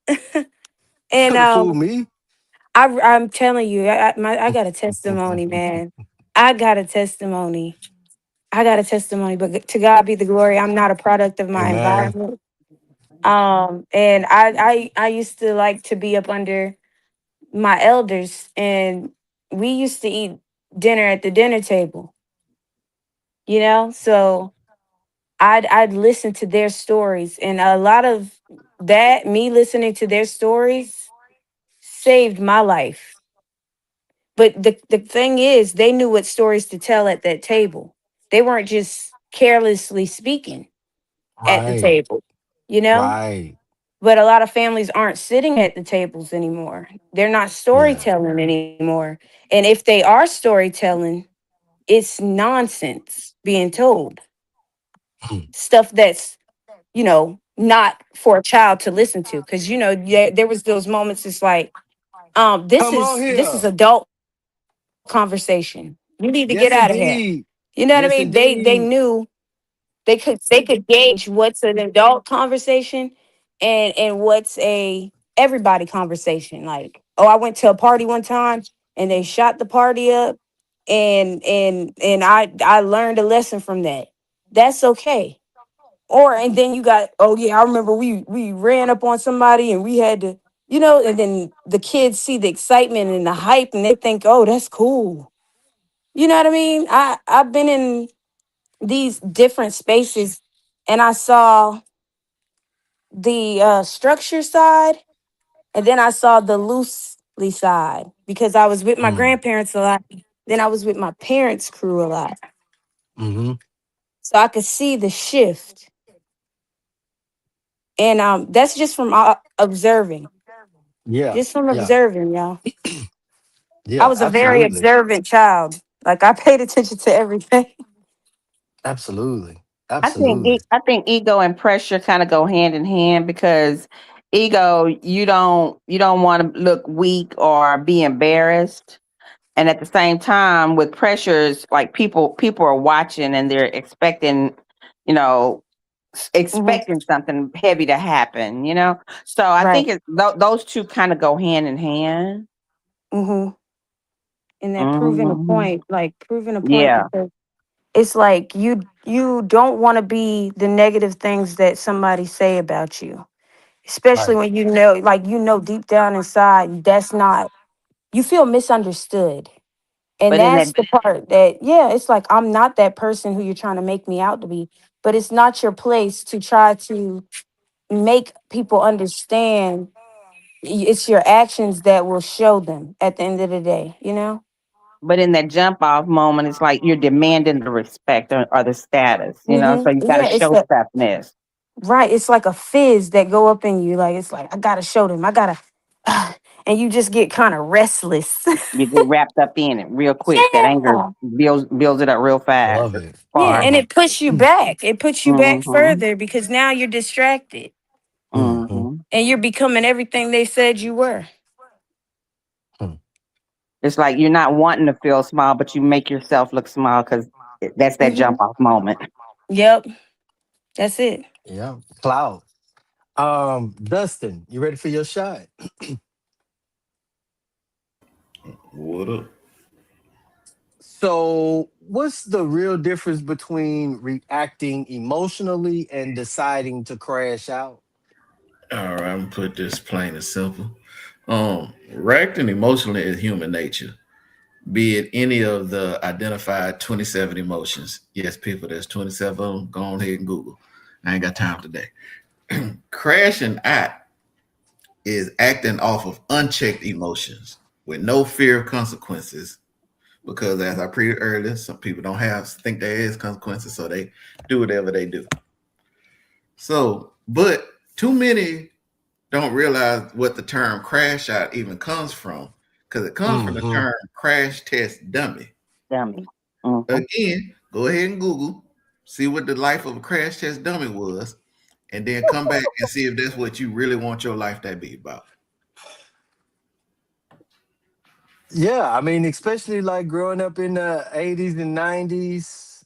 And Could have fooled me. I'm telling you, I got a testimony, man. I got a testimony. I got a testimony, but to God be the glory. I'm not a product of my Amen. environment. And I used to like to be up under my elders, and we used to eat dinner at the dinner table. You know, so I'd listen to their stories, and a lot of that, me listening to their stories, saved my life. But the thing is, they knew what stories to tell at that table. They weren't just carelessly speaking at the Right. table, you know? Right. But a lot of families aren't sitting at the tables anymore. They're not Yeah. storytelling anymore. And if they are storytelling, it's nonsense being told. Stuff that's, not for a child to listen to. Cause yeah, there was those moments it's like, this Come on is this is here. adult conversation. You need to get out of Yes, here. indeed. You know what I mean? Yes, They indeed. knew they could gauge what's an adult conversation and what's a everybody conversation. Like, oh, I went to a party one time and they shot the party up, and I learned a lesson from that. That's okay. Or and then you got, oh yeah, I remember we ran up on somebody and we had to, and then the kids see the excitement and the hype and they think, oh, that's cool. You know what I mean? I've been in these different spaces, and I saw the structure side, and then I saw the loosely side because I was with my Mm. grandparents a lot. Then I was with my parents' crew a lot, Mm-hmm. so I could see the shift. And that's just from observing, Yeah. just from Yeah. observing, y'all. I Yeah. was a very Absolutely. observant child. Like I paid attention to everything. Absolutely. I think Absolutely. I think ego and pressure kind of go hand in hand because ego, you don't want to look weak or be embarrassed, and at the same time with pressures, like people are watching and they're expecting, you know, Hmm. expecting something heavy to happen, you know. So I Right. think those two kind of go hand in hand. Hmm. And that proving a Hmm. point, like proving a point, Yeah, because it's like you don't want to be the negative things that somebody say about you, especially Right. when you know, like you know deep down inside that's not, you feel misunderstood. And but in that that's the part that, yeah, it's like I'm not that person who you're trying to make me out to be, but it's not your place to try to make people understand. It's your actions that will show them at the end of the day, you know? but in that jump off moment, it's like you're demanding the respect or the status, you know. So you got to Yeah, it's show the toughness. right. It's like a fizz that go up in you. Like it's like I gotta show them. I gotta, and you just get kind of restless. You get wrapped up in it real quick. That anger Yeah, builds it up real I fast, love it. yeah, fast. and Mm. it puts you back. It puts you back Hmm. further because now you're distracted Mm-hmm. Hmm. and you're becoming everything they said you were. Hmm. It's like you're not wanting to feel small, but you make yourself look small because that's that Hmm. jump off moment. Yep, that's it. Yeah. Cloud. Dustin, you ready for your shot? What up? So, what's the real difference between reacting emotionally and deciding to crash out? All right, I'm gonna put this plain and simple. Reacting emotionally is human nature. Be it any of the identified 27 emotions. Yes, people, there's 27 of them. Go on ahead and Google. I ain't got time today. Crashing out is acting off of unchecked emotions with no fear of consequences. Because as I pre earlier, some people don't have think there is consequences, so they do whatever they do. So, but too many don't realize what the term crash out even comes from, because it comes from the Mm-hmm. term crash test dummy. Dummy. Hmm. Again, go ahead and Google, see what the life of a crash test dummy was, and then come back and see if that's what you really want your life to be about. Yeah, I mean, especially like growing up in the 80s and 90s,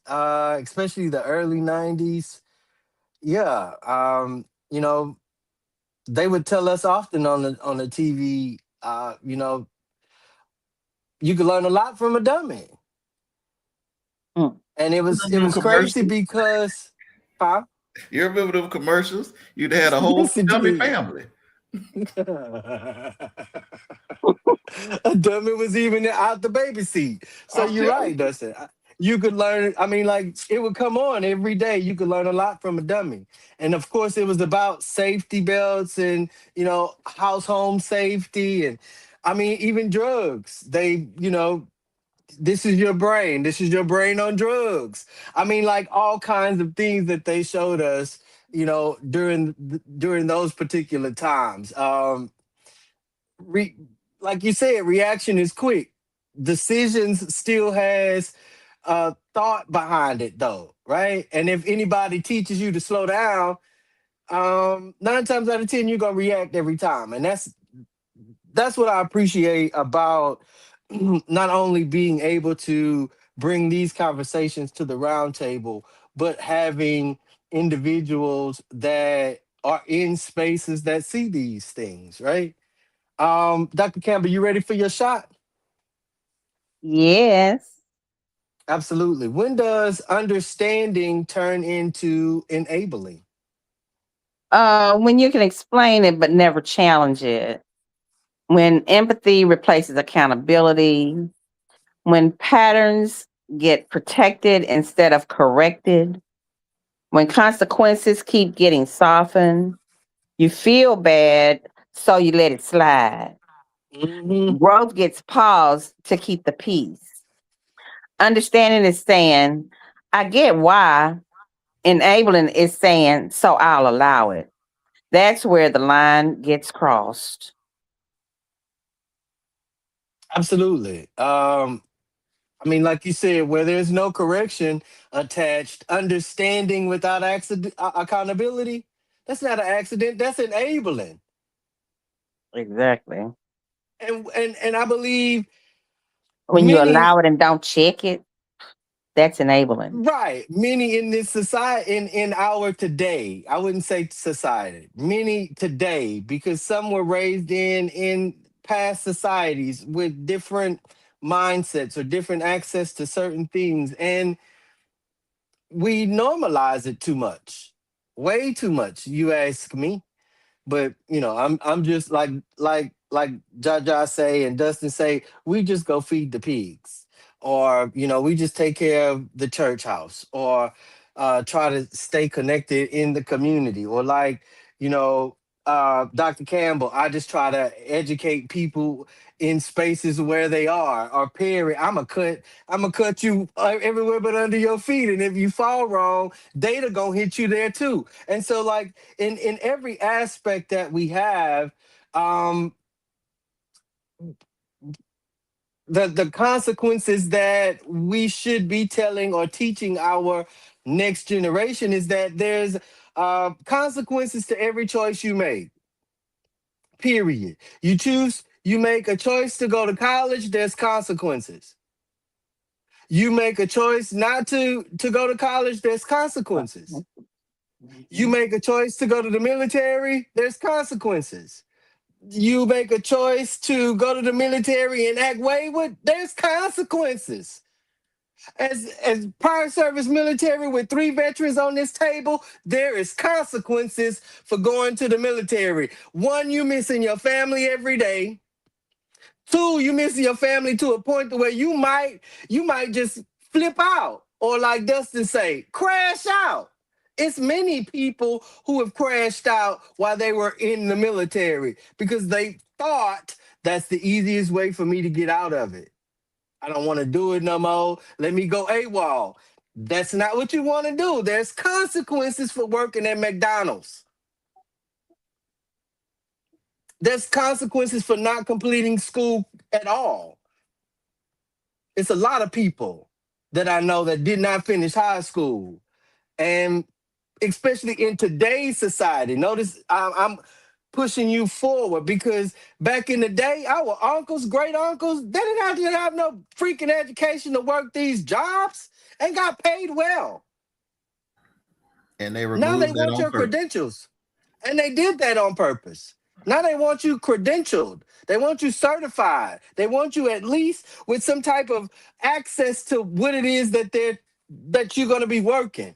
especially the early 90s. Yeah, you know, they would tell us often on the TV, you could learn a lot from a dummy. Mm. And it Them was crazy commercials. because huh? You remember them commercials? You'd had a whole Yes, it dummy did. family. A dummy was even out the baby seat. So I'm you're telling right, you. Dustin. You could learn. I mean, like it would come on every day. You could learn a lot from a dummy, and of course, it was about safety belts and house home safety, and I mean, even drugs. This is your brain. This is your brain on drugs. I mean, like all kinds of things that they showed us. During those particular times. Re, like you said, reaction is quick. Decisions still has thought behind it though, right? And if anybody teaches you to slow down, 9 times out of 10 you're gonna react every time, and that's what I appreciate about not only being able to bring these conversations to the round table, but having individuals that are in spaces that see these things, right? Dr. Campbell, you ready for your shot? Yes. Absolutely. When does understanding turn into enabling? When you can explain it but never challenge it. When empathy replaces accountability. when patterns get protected instead of corrected, when consequences keep getting softened, you feel bad, so you let it slide. Hmm. Growth gets paused to keep the peace. Understanding is saying, I get why. Enabling is saying, so I'll allow it. That's where the line gets crossed. Absolutely. I mean, like you said, where there's no correction attached, understanding without accident, accountability, that's not an accident. That's enabling. Exactly. And I believe When you many, allow it and don't check it, that's enabling. right, many in this society, in our today, I wouldn't say society, many today, because some were raised in past societies with different mindsets or different access to certain things, and we normalize it too much, way too much, you ask me. But I'm just like Jaja say and Dustin say, we just go feed the pigs, or we just take care of the church house, or try to stay connected in the community, or like you know Dr. Campbell, I just try to educate people in spaces where they are, or Perry, I'm gonna cut you everywhere but under your feet, and if you fall wrong, data gonna hit you there too. And so, like, in every aspect that we have, um the consequences that we should be telling or teaching our next generation is that there's consequences to every choice you make, period. You make a choice to go to college, there's consequences. You make a choice not to go to college, there's consequences. You make a choice to go to the military, there's consequences. You make a choice to go to the military and act wayward, there's consequences. As prior service military with 3 veterans on this table, there is consequences for going to the military. One, you missing your family every day. Two, you missing your family to a point to where you might just flip out, or like Dustin say, crash out. It's many people who have crashed out while they were in the military because they thought that's the easiest way for me to get out of it. I don't want to do it no more. Let me go AWOL. That's not what you want to do. There's consequences for working at McDonald's. There's consequences for not completing school at all. It's a lot of people that I know that did not finish high school. And especially in today's society, notice I'm pushing you forward because back in the day, our uncles, great uncles, they didn't have to have no freaking education to work these jobs and got paid well. And they Now they removed that want on your purpose. credentials. And they did that on purpose. Now they want you credentialed. They want you certified. They want you at least with some type of access to what it is that you're going to be working.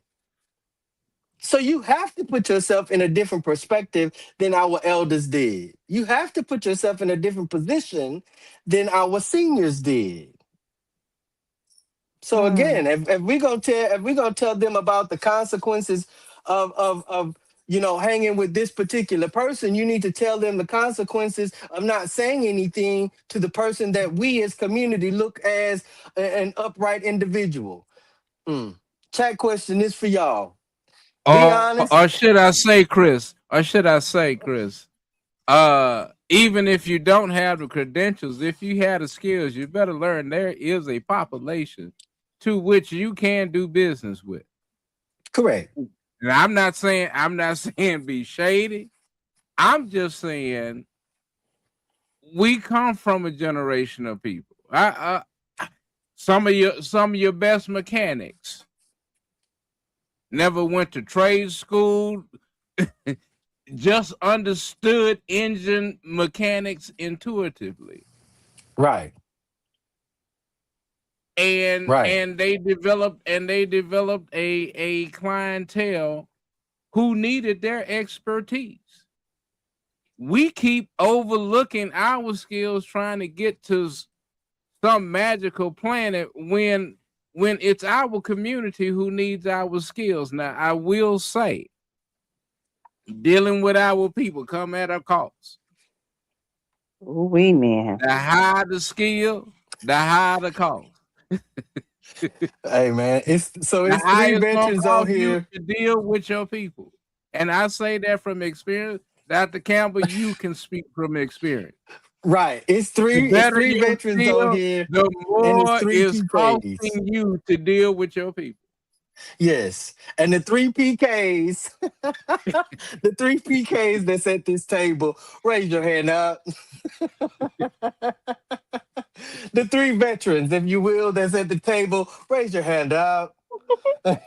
So you have to put yourself in a different perspective than our elders did. You have to put yourself in a different position than our seniors did. So Hmm. again, if we're gonna tell them about the consequences of hanging with this particular person, you need to tell them the consequences of not saying anything to the person that we as community look as an upright individual. Mm. Chat question is for y'all. Be honest. Or should I say, Chris? Or should I say, Chris? Even if you don't have the credentials, if you have the skills, you better learn there is a population to which you can do business with. Correct. And I'm not saying be shady. I'm just saying we come from a generation of people. Some of your best mechanics never went to trade school, just understood engine mechanics intuitively. Right. Right. And they developed a clientele who needed their expertise. We keep overlooking our skills trying to get to some magical planet when it's our community who needs our skills. Now, I will say, dealing with our people come at a cost. Ooh, we man. The higher the skill, the higher the cost. Hey man, The it's three higher it's gonna veterans on cost you here. to deal with your people. And I say that from experience. Dr. Campbell, you can speak from experience. Right. The It's better three your veterans on skill, here, the and it's more three it's PKs. costing you to deal with your people. Yes. And the three PKs, the three PKs that's at this table, raise your hand up. The three veterans, if you will, that's at the table, raise your hand up. Who?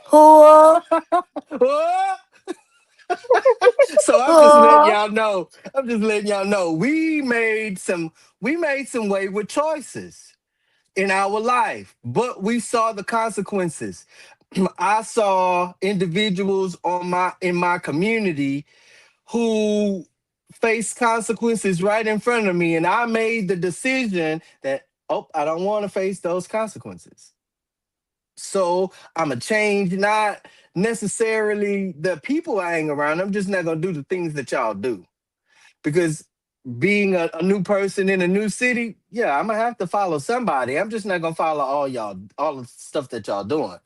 Oh! So I'm just letting Who? y'all know. I'm just letting y'all know we made some wayward choices in our life, but we saw the consequences. I saw individuals in my community who faced consequences right in front of me, and I made the decision that I don't want to face those consequences. So I'm a change, not necessarily the people I hang around. I'm just not gonna do the things that y'all do because being a new person in a new city, yeah, I'm gonna have to follow somebody. I'm just not gonna follow all the stuff that y'all doing.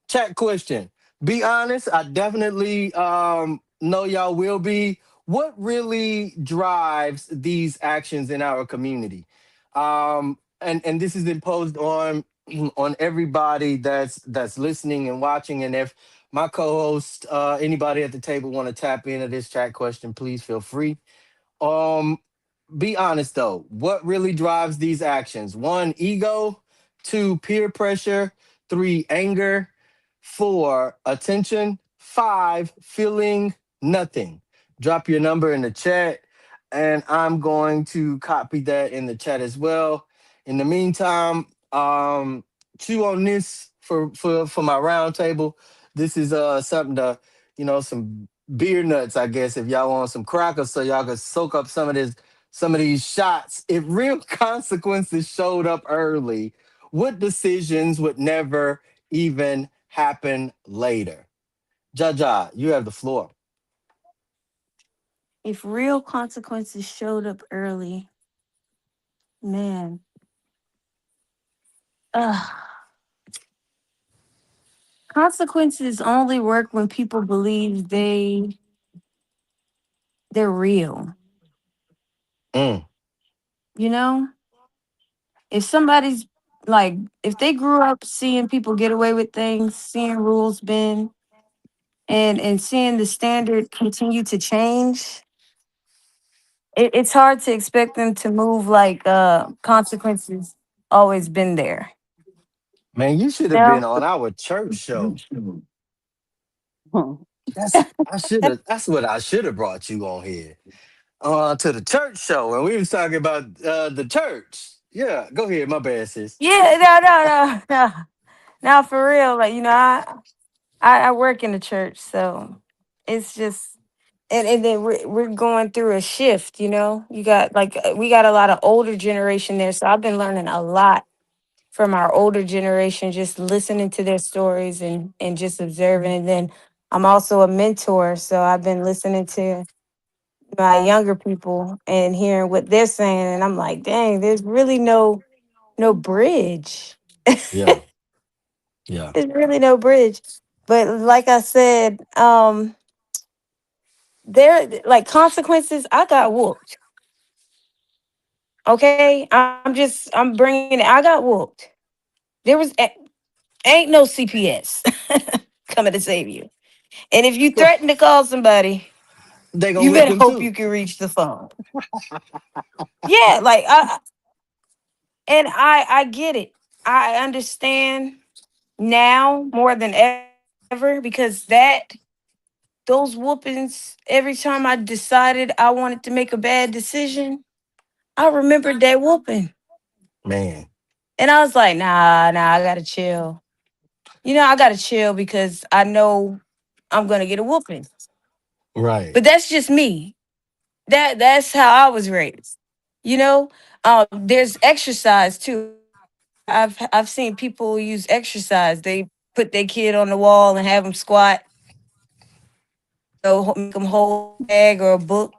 Chat question. Be honest. I definitely know y'all will be. What really drives these actions in our community? And this is imposed on on everybody that's listening and watching. And if my co-host, anybody at the table, want to tap into this chat question, please feel free. Um, be honest though. What really drives these actions? One, ego. Two, peer pressure. Three, anger. Four, attention. Five, feeling nothing. Drop your number in the chat, and I'm going to copy that in the chat as well. In the meantime, chew on this for my round table. This is something to, some beer nuts, I guess, if y'all want some crackers so y'all can soak up some of these shots. If real consequences showed up early, what decisions would never even happen later? Jaja, you have the floor. If real consequences showed up early, man. Ugh. Consequences only work when people believe they're real. Mm, You know, if somebody's like, if they grew up seeing people get away with things, seeing rules bend, and seeing the standard continue to change, it's hard to expect them to move like consequences always been there. man, you should have Now, been on our church show. Hmm. That's what I should have brought you on here. To the church show, and we was talking about the church. Yeah, go ahead. My bad, sis. yeah, no. Now for real, like I work in the church, so it's just and then we're going through a shift. You know, you got like we got a lot of older generation there, so I've been learning a lot from our older generation, just listening to their stories and just observing. And then I'm also a mentor, so I've been listening to my younger people and hearing what they're saying, and I'm like, dang, there's really no bridge. Yeah, yeah. There's really no bridge. But like I said, there like consequences. I got whooped. Okay, I'm bringing it. I got whooped. There was ain't no CPS coming to save you. And if you threaten to call somebody, They gonna you whip better him hope too. you can reach the phone. Yeah, like I get it. I understand now more than ever because those whoopings every time I decided I wanted to make a bad decision, I remembered that whooping. Man, And I was like, nah, I gotta chill. I gotta chill because I know I'm gonna get a whooping. right. But that's just me. That's how I was raised. There's exercise too. I've seen people use exercise. They put their kid on the wall and have them squat, make them hold a bag or a book,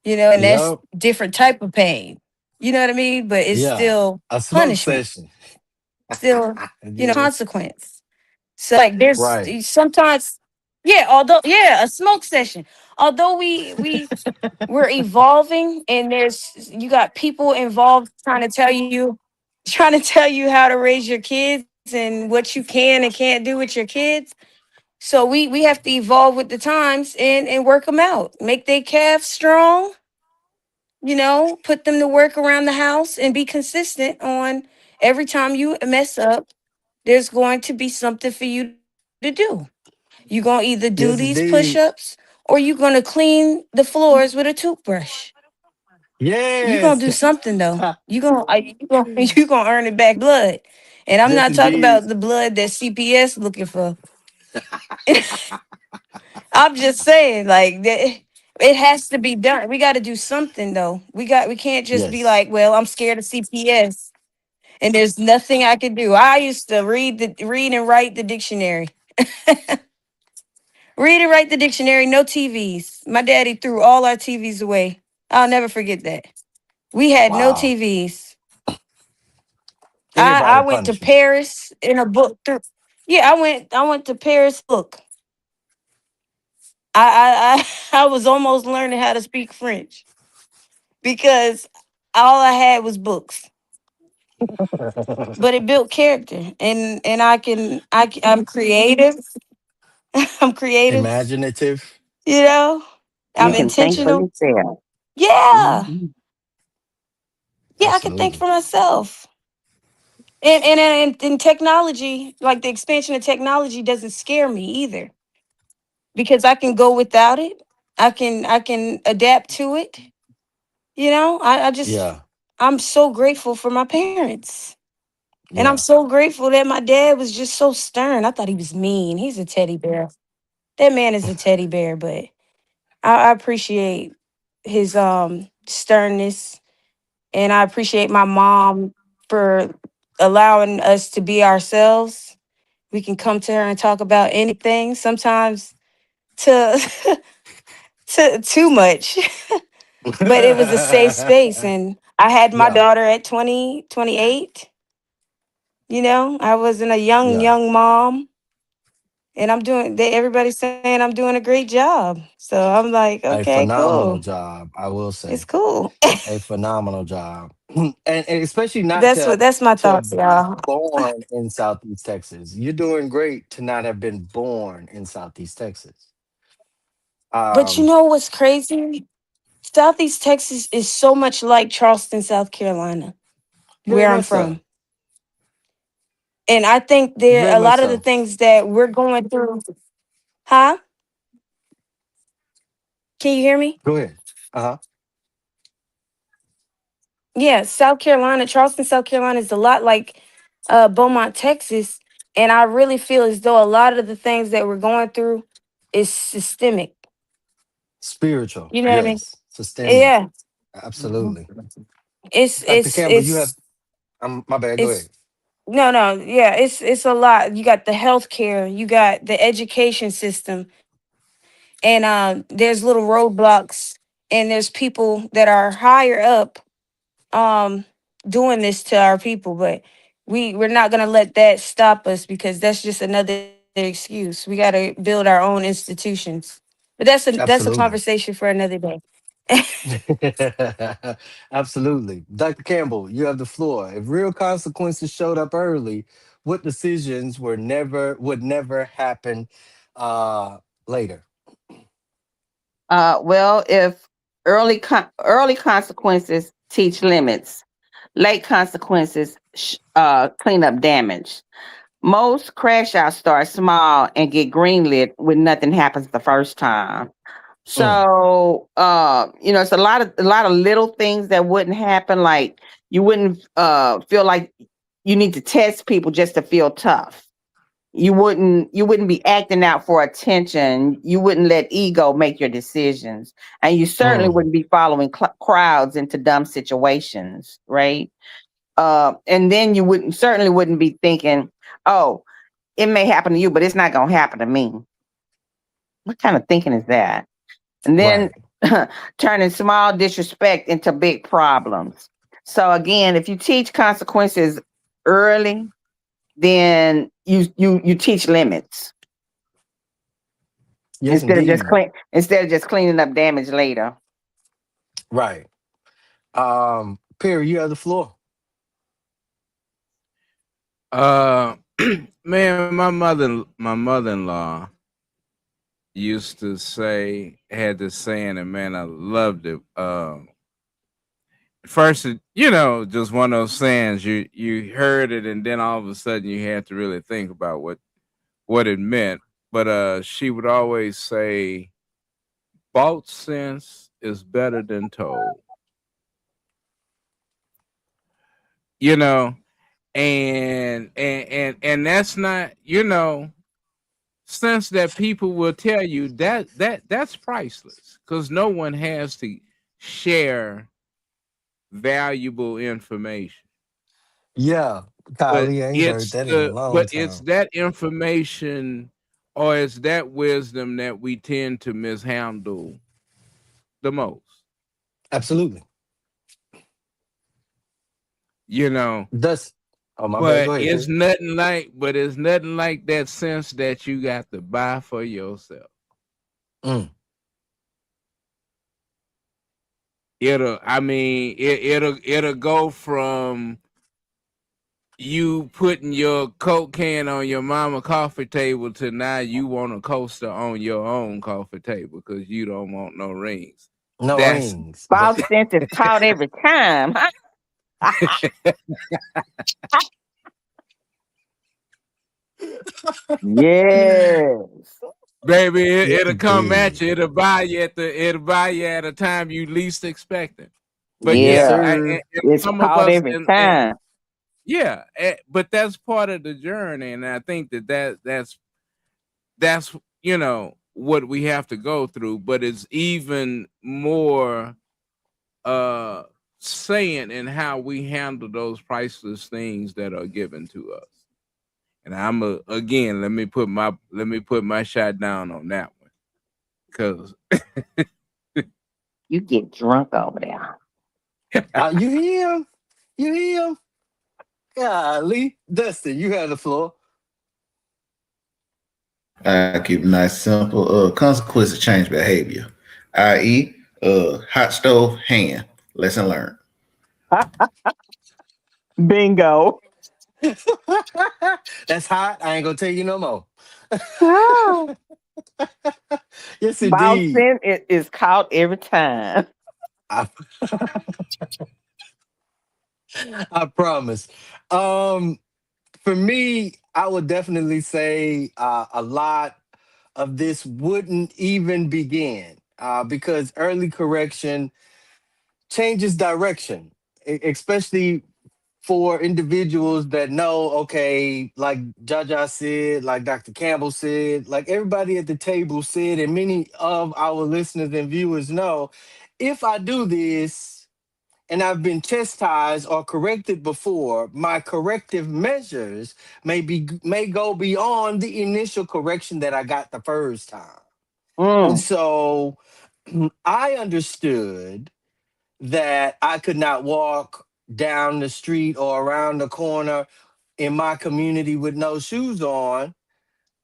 and that's Yup. different type of pain. You know what I mean? But it's Yeah. still A smoke punishment, session. still, Yeah. consequence. So like there's Right. sometimes, yeah, although a smoke session. Although we're evolving and you got people involved trying to tell you how to raise your kids and what you can and can't do with your kids. So we have to evolve with the times and work them out. Make their calves strong, put them to work around the house and be consistent on every time you mess up, there's going to be something for you to do. You're going to either do these Yes, push-ups indeed. or you're going to clean the floors with a toothbrush. You're going to do Yes. something though. You going to earn it back blood. And I'm Yes, not talking indeed. about the blood that CPS looking for. I'm just saying, like that, it has to be done. We got to do something though. We can't just be Yes. like, well, I'm scared of CPS, and there's nothing I can do. I used to read and write the dictionary. Read and write the dictionary. No TVs. My daddy threw all our TVs away. I'll never forget that. We had no Wow. TVs. I Everybody went to punishment. Paris in a book through. Yeah, I went to Paris. Look, I was almost learning how to speak French because all I had was books. But it built character, and I'm creative. I'm creative. Imaginative. You know, You I'm Yeah. can think for intentional. yourself. Yeah, Mhm. yeah, I can think Absolutely. for myself. And technology, like the expansion of technology, doesn't scare me either because I can go without it. I can adapt to it. Yeah. I'm so grateful for my parents. And I'm Yeah. so grateful that my dad was just so stern. I thought he was mean. He's a teddy bear. That man is a teddy bear, but I appreciate his sternness, and I appreciate my mom for allowing us to be ourselves. We can come to her and talk about anything, sometimes to to too much. But it was a safe space, and I had my Yeah. daughter at 28. I wasn't a Yeah. young mom, and everybody's saying I'm doing a great job. So I'm like, A okay, phenomenal cool. job, I will It's say. cool. A phenomenal job. And especially not That's my to thoughts, be y'all. born in Southeast Texas. You're doing great to not have been born in Southeast Texas. But you Um, know what's crazy? Southeast Texas is so much like Charleston, South Carolina, very where I'm much so. from. And I think there Very a much lot of the so. things that we're going through. Huh? Can you hear me? Go ahead. Uh-huh. Yeah, South Carolina, Charleston, South Carolina is a lot like Beaumont, Texas. And I really feel as though a lot of the things that we're going through is systemic. Spiritual. You know what I mean? Yes. Systemic. Yeah. Absolutely. It's Dr. it's Campbell, you have it's my bad. Go ahead. it's no, yeah, it's a lot. You got the healthcare, you got the education system, and there's little roadblocks, and there's people that are higher up um doing this to our people, but we're not gonna let that stop us because that's just another excuse. We gotta build our own institutions. But that's a Absolutely. conversation for another day. Absolutely. Dr. Campbell, you have the floor. If real consequences showed up early, what decisions would never happen later? Well, if early consequences teach limits, late consequences clean up damage. Most crash outs start small and get greenlit when nothing happens the first time. Mm, So, it's a lot of little things that wouldn't happen. Like you wouldn't feel like you need to test people just to feel tough. You wouldn't be acting out for attention. You wouldn't let ego make your decisions, and you certainly mm, wouldn't be following crowds into dumb situations, right? And then you wouldn't certainly wouldn't be thinking, oh, it may happen to you, but it's not gonna happen to me. What kind of thinking is that? And then Right. turning small disrespect into big problems. So again, if you teach consequences early, then you teach limits Yes, indeed. instead of just cleaning up damage later. Right. Perry, you have the floor. Uh, man, my mother-in-law used to say, had this saying, and man, I loved it. First, just one of those sayings you heard it, and then all of a sudden you had to really think about what it meant. But she would always say, "Bought sense is better than told." You know, and that's not, sense that people will tell you that's priceless because no one has to share valuable information. Yeah. But Golly, I ain't heard that in a long it's time. that information or it's that wisdom that we tend to mishandle the most. Absolutely. You know, That's oh my bad. Go ahead, Perry. it's nothing like that sense that you got to buy for yourself. Mm. It'll go from you putting your Coke can on your mama coffee table to now you want a coaster on your own coffee table because you don't want no rings. No That's rings, but False sense is taught every time. Yes. baby, yes, it'll come at indeed. you. It'll buy you at a time you least expect it. But Yes, yeah, Yeah. sir. and It's some of taught us every and time. yeah, but that's part of the journey, and I think that's what we have to go through. But it's even more uh saying in how we handle those priceless things that are given to us. And again, let me put my shot down on that one because You get drunk over there. You hear him? You hear him? Golly. Dustin, you have the floor. I keep it nice, simple. Consequences change behavior, i.e., hot stove hand. Lesson learned. Bingo. That's hot. I ain't gonna tell you no more. Ah. Yes, indeed. Bouncing is caught every time. I, I promise. Um, for me, I would definitely say a lot of this wouldn't even begin because early correction changes direction, especially for individuals that know, okay, like Jaja said, like Dr. Campbell said, like everybody at the table said, and many of our listeners and viewers know, if I do this and I've been chastised or corrected before, my corrective measures may go beyond the initial correction that I got the first time. And Mm. so I understood that I could not walk down the street or around the corner in my community with no shoes on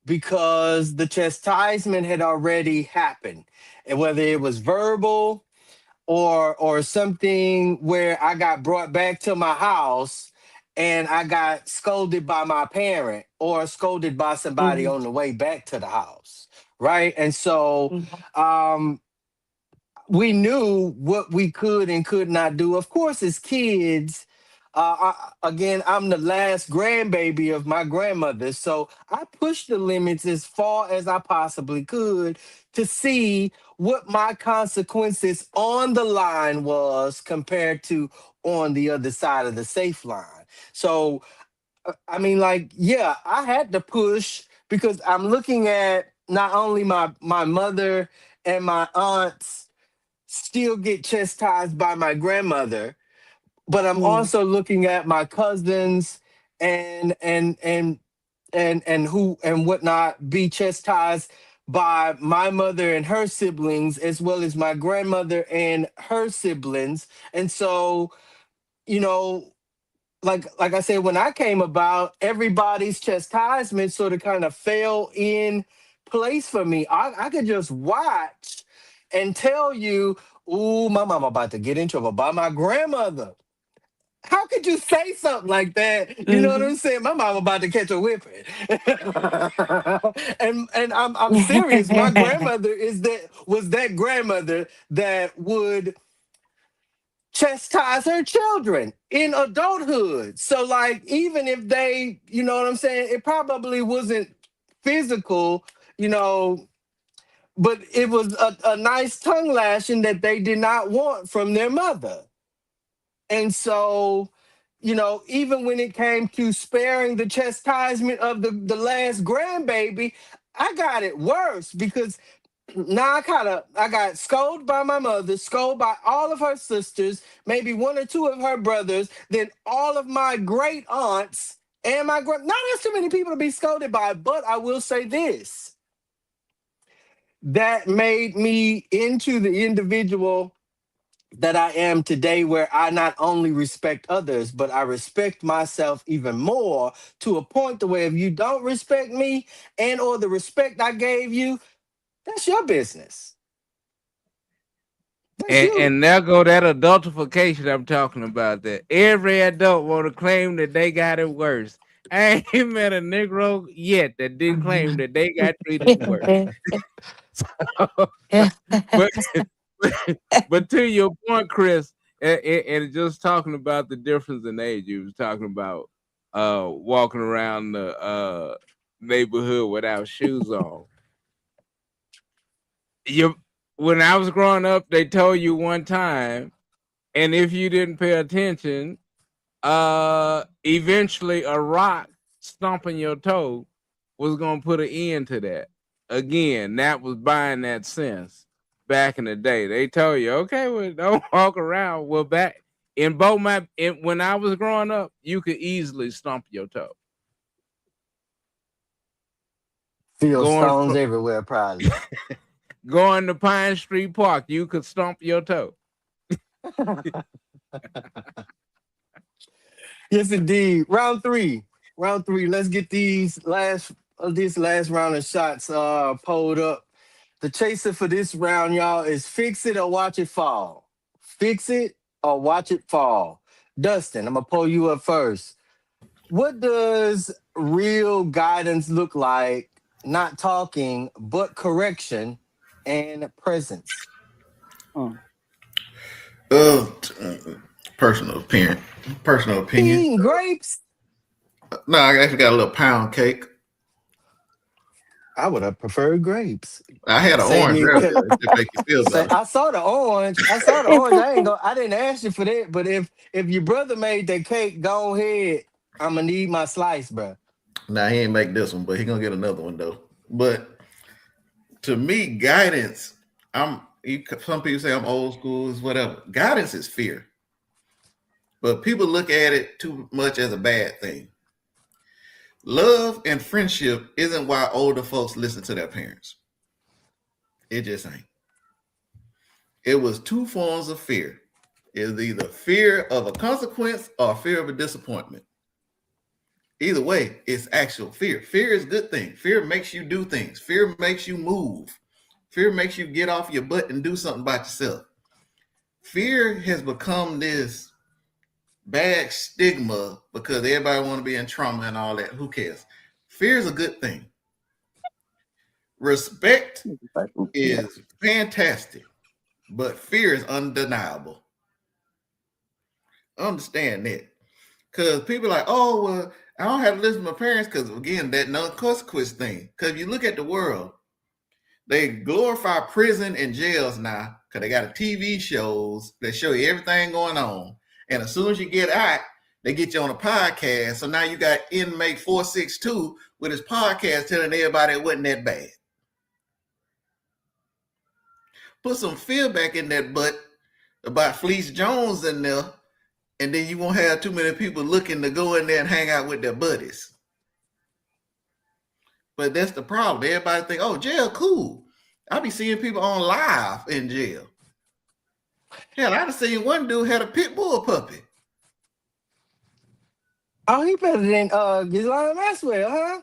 because the chastisement had already happened. And whether it was verbal or something where I got brought back to my house and I got scolded by my parent or scolded by somebody Mhm. on the way back to the house. Right. And so Mhm. um we knew what we could and could not do. Of course, as kids, again, I'm the last grandbaby of my grandmother, so I pushed the limits as far as I possibly could to see what my consequences on the line was compared to on the other side of the safe line. So, I mean, like, yeah, I had to push because I'm looking at not only my mother and my aunts still get chastised by my grandmother, but I'm Mm. also looking at my cousins and who and whatnot be chastised by my mother and her siblings, as well as my grandmother and her siblings. And so, you know, like I said, when I came about, everybody's chastisement sort of kind of fell in place for me. I could just watch and tell you, "Ooh, my mama about to get in trouble by my grandmother." How could you say something like that? You know what Mhm. I'm saying? My mama about to catch a whipping. And I'm serious. My grandmother was that grandmother that would chastise her children in adulthood. So like even if they, you know what I'm saying, it probably wasn't physical, you know, but it was a nice tongue lashing that they did not want from their mother. And so, you know, even when it came to sparing the chastisement of the last grandbaby, I got it worse because now I got scolded by my mother, scolded by all of her sisters, maybe one or two of her brothers, then all of my great aunts and my grand. Not as too many people to be scolded by, but I will say this: that made me into the individual that I am today, where I not only respect others, but I respect myself even more, to a point to where if you don't respect me and or the respect I gave you, that's your business. That's you. And there go that adultification I'm talking about. That every adult want to claim that they got it worse. I ain't met a Negro yet that didn't claim that they got treated worse. but but to your point, Chris, and just talking about the difference in age, you was talking about walking around the neighborhood without shoes on. You When I was growing up, they told you one time, and if you didn't pay attention, eventually a rock stomping your toe was gonna put an end to that. Again, that was buying that sense back in the day. They told you, okay, well, don't walk around. Well, back in when I was growing up, you could easily stomp your toe. Feel Going stones from everywhere, probably. going to Pine Street Park, you could stomp your toe. Yes, indeed. Round three. Round three. Let's get this last round of shots pulled up. The chaser for this round, y'all, is fix it or watch it fall. Fix it or watch it fall. Dustin, I'm gonna pull you up first. What does real guidance look like? Not talking, but correction and presence. Mm. Personal opinion. Personal opinion. Eating grapes? No, I actually got a little pound cake. I would have preferred grapes. I had an Save orange me. earlier. If it make you feel Say, better. I saw the orange. I saw the orange. I didn't ask you for that. But if your brother made that cake, go ahead. I'm gonna need my slice, bro. Nah, he ain't make this one, but he gonna get another one though. But to me, guidance. Some people say I'm old school, is whatever. Guidance is fear, but people look at it too much as a bad thing. Love and friendship isn't why older folks listen to their parents. It just ain't. It was two forms of fear. It's either fear of a consequence or fear of a disappointment. Either way, it's actual fear. Fear is a good thing. Fear makes you do things. Fear makes you move. Fear makes you get off your butt and do something by yourself. Fear has become this bad stigma because everybody want to be in trauma and all that. Who cares? Fear is a good thing. Respect Yeah. is fantastic, but fear is undeniable. Understand that. Because people are like, oh, well, I don't have to listen to my parents because, again, that no consequence thing. Because if you look at the world, they glorify prison and jails now because they got TV shows that show you everything going on. And as soon as you get out, they get you on a podcast. So now you got inmate 462 with his podcast telling everybody it wasn't that bad. Put some fear back in that butt about Fleece Jones in there and then you won't have too many people looking to go in there and hang out with their buddies. But that's the problem. Everybody think, oh, jail cool. I be seeing people on live in jail. Hell, I done seen one dude had a pit bull puppy. Oh, he better than Ghislaine Maxwell, huh?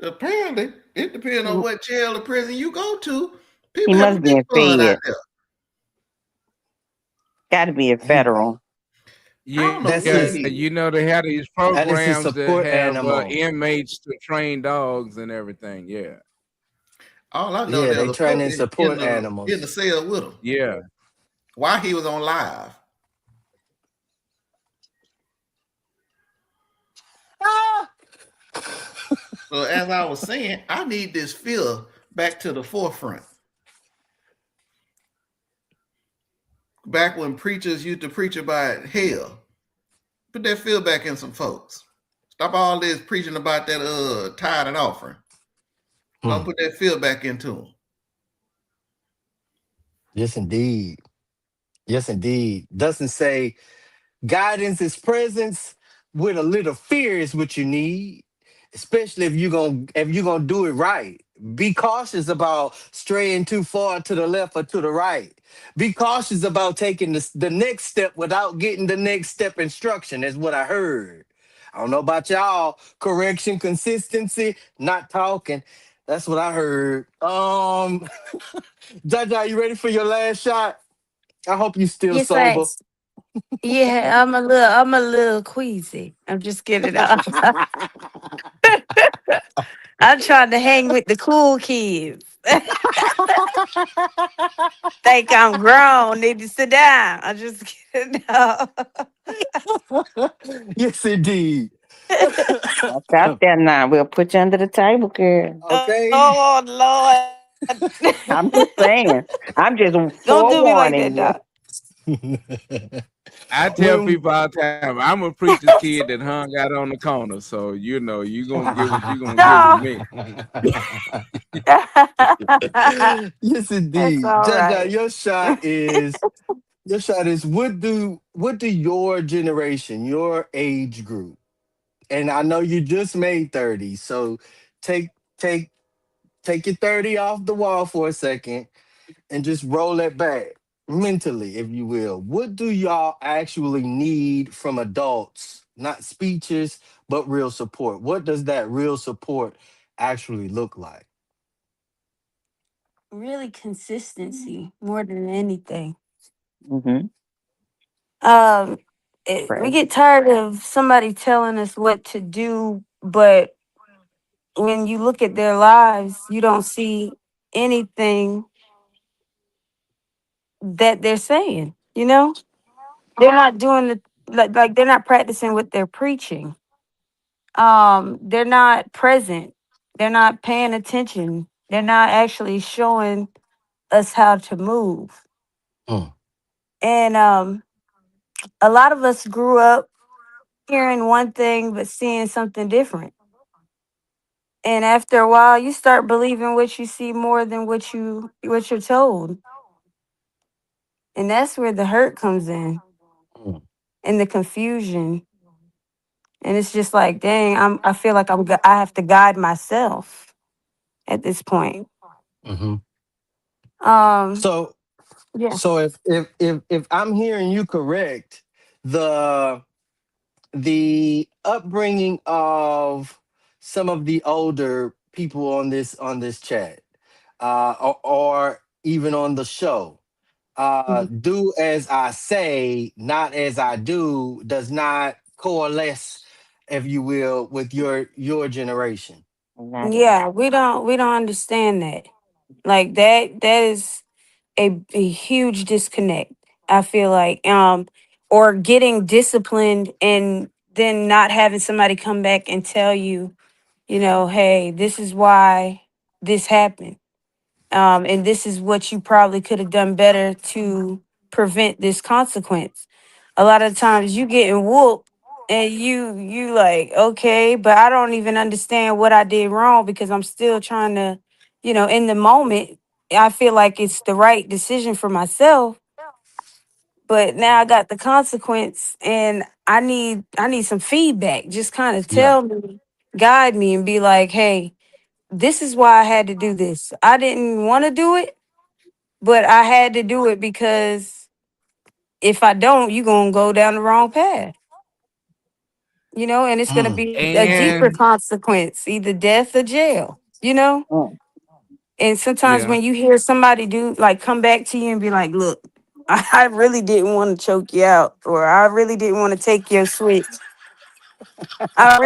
Apparently, it depends on He what jail or prison you go to. he People must having be big in fun out Fed. there. Got to be a He federal. I don't know that's Yeah, what it his you is. know they have these that is his programs that support have animal. inmates to train dogs and everything. Yeah, All I know Yeah, there's they a training puppy in support the animals. cell with him yeah. while he was on live. Ah! So as I was saying, I need this fear back to the forefront. Back when preachers used to preach about hell, put that fear back in some folks. Stop all this preaching about that tithe and offering. Don't Hmm. put that fear back into them. Yes, indeed. Yes, indeed. Doesn't say guidance is presence with a little fear is what you need, especially if you're gonna do it right. Be cautious about straying too far to the left or to the right. Be cautious about taking the next step without getting the next step instruction. That's what I heard. I don't know about y'all. Correction, consistency, not talking. That's what I heard. Jaja, you ready for your last shot? I hope you still Yes, sober. thanks. Yeah, I'm a little queasy. I'm just kidding. I'm trying to hang with the cool kids. Think I'm grown, need to sit down. I'm just kidding. No. Yes, indeed. Watch out there now. We'll put you under the table, girl. Okay. Oh Lord. I'm just saying. I'm just Don't do me like forewarning that, you. dog. I tell when people all the time, I'm a preacher's kid that hung out on the corner. So you gonna get what you gonna get with No. me. yes, That's indeed. all Jaja, right. your shot is what do your generation, your age group, and I know you just made 30, so take take take your 30 off the wall for a second and just roll it back mentally, if you will. What do y'all actually need from adults? Not speeches, but real support. What does that real support actually look like? Really consistency more than anything. Mm-hmm. Um, we Right. get tired of somebody telling us what to do, but when you look at their lives, you don't see anything that they're saying. They're not doing the like they're not practicing what they're preaching. They're not present. They're not paying attention. They're not actually showing us how to move. Mm, And a lot of us grew up hearing one thing but seeing something different. And after a while, you start believing what you see more than what you're told, and that's where the hurt comes in mm, and the confusion. And it's just like, dang, I feel like I have to guide myself at this point. mhm. Um, So yeah. so if I'm hearing you correct, the the upbringing of some of the older people on this chat, or even on the show, Mhm. do as I say, not as I do, does not coalesce, if you will, with your generation. Not at Yeah, all. we don't understand that. Like that is a huge disconnect. I feel like or getting disciplined and then not having somebody come back and tell you, hey, this is why this happened. And this is what you probably could have done better to prevent this consequence. A lot of times you getting whooped and you like, okay, but I don't even understand what I did wrong because I'm still trying to, in the moment, I feel like it's the right decision for myself, but now I got the consequence, and I need some feedback. Just kind of Yeah. tell me, guide me, and be like, hey, this is why I had to do this. I didn't want to do it, but I had to do it because if I don't, you're gonna go down the wrong path. And it's gonna Mm. be a deeper And consequence, either death or jail. Mm. And sometimes yeah, when you hear somebody do like come back to you and be like, look, I really didn't want to choke you out, or I really didn't want to take your switch. I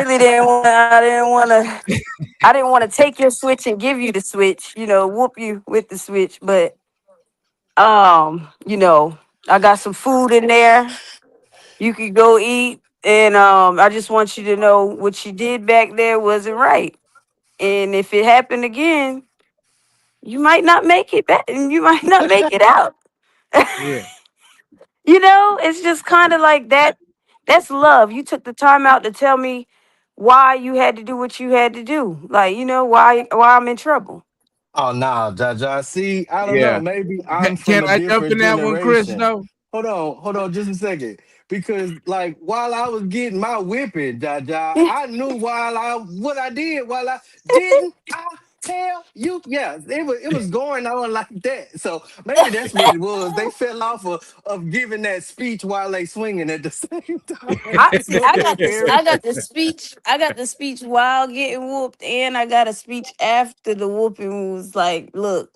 didn't want to take your switch and give you the switch, whoop you with the switch. But I got some food in there. You could go eat. And I just want you to know what you did back there wasn't right. And if it happened again, you might not make it back and you might not make it out. yeah, It's just kind of like that. That's love. You took the time out to tell me why you had to do what you had to do. Like, why I'm in trouble. Oh no, Jaja. See, I don't know. yeah. Maybe I'm from Can a I jump different in that one, Chris? generation. Though. Hold on, just a second. Because like while I was getting my whipping, Jaja, I knew what I did while I didn't I tell you. Yeah, it was going on like that. So maybe that's what it was. They fell off of giving that speech while they swinging at the same time. I see. Go ahead, Mary. I got the speech. I got the speech while getting whooped, and I got a speech after the whooping. Was like, look,